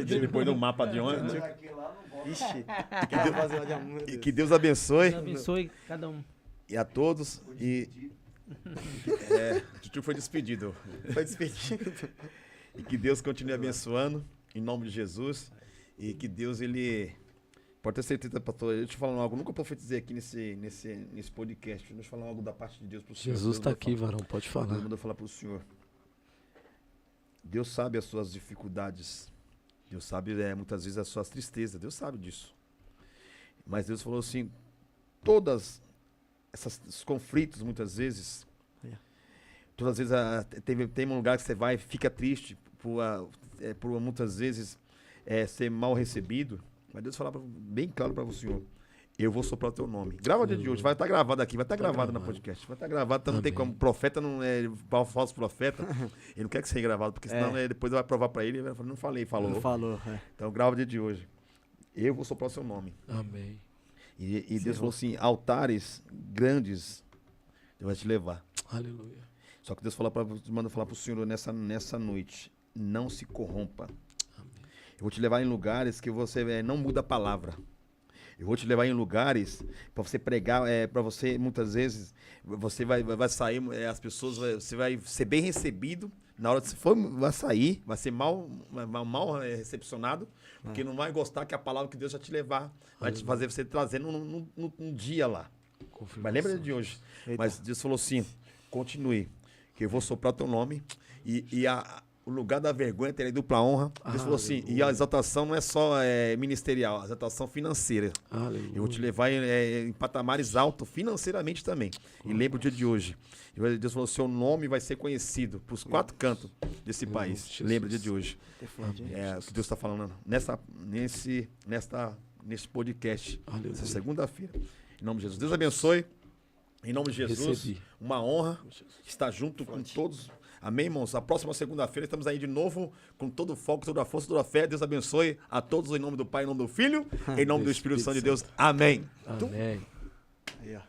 Depois do mapa de ônibus. Ixi, quero fazer uma diamante. E que Deus abençoe Deus abençoe cada um. e a todos. E o Tio foi despedido. Foi despedido. E que Deus continue abençoando, em nome de Jesus. E que Deus, ele... Pode ter certeza, pastor. Eu te falando algo, nunca profetizei aqui nesse podcast. Deixa eu falar algo da parte de Deus pro Senhor. Jesus está aqui, varão, pode falar. Deus mandou falar pro Senhor. Deus sabe as suas dificuldades. Deus sabe, muitas vezes, as suas tristezas. Deus sabe disso. Mas Deus falou assim, todas esses conflitos, muitas vezes, todas as vezes tem um lugar que você vai e fica triste por muitas vezes ser mal recebido. Mas Deus fala bem claro para o Senhor, eu vou soprar o teu nome. Grava o dia de hoje, vai estar gravado aqui, vai estar gravado no podcast, vai estar gravado, então não tem como, profeta não é falso profeta, ele não quer que seja gravado, porque senão depois vai provar para ele, ele vai falar, não falei, falou. Não falou, Então grava o dia de hoje, eu vou soprar o seu nome. Amém. E Deus falou assim, altares grandes, Deus vai te levar. Aleluia. Só que Deus manda falar para o Senhor nessa noite, não se corrompa. Eu vou te levar em lugares que você não muda a palavra. Eu vou te levar em lugares para você pregar, para você, muitas vezes, você vai sair, as pessoas, você vai ser bem recebido. Na hora que você for, vai sair, vai ser mal recepcionado, porque não vai gostar que a palavra que Deus vai te levar, vai te fazer você trazendo num dia lá. Mas lembra de hoje. Eita. Mas Deus falou assim, continue, que eu vou soprar teu nome e o lugar da vergonha terá dupla honra. Deus falou assim, e a exaltação não é só ministerial, a exaltação financeira. Aleluia. Eu vou te levar em patamares altos financeiramente também. E lembra o dia de hoje. E Deus falou, seu nome vai ser conhecido para os 4 cantos desse país. Jesus. Lembra o dia de hoje. É forte, hein? É o que Deus está falando nesse podcast. Aleluia. Essa segunda-feira. Em nome de Jesus. Deus abençoe. Em nome de Jesus. Recebi. Uma honra estar junto com todos. Amém, irmãos? A próxima segunda-feira estamos aí de novo com todo o foco, toda a força, toda a fé. Deus abençoe a todos em nome do Pai, em nome do Filho, em nome do Espírito Santo de Deus. Amém. Amém. Aí, ó.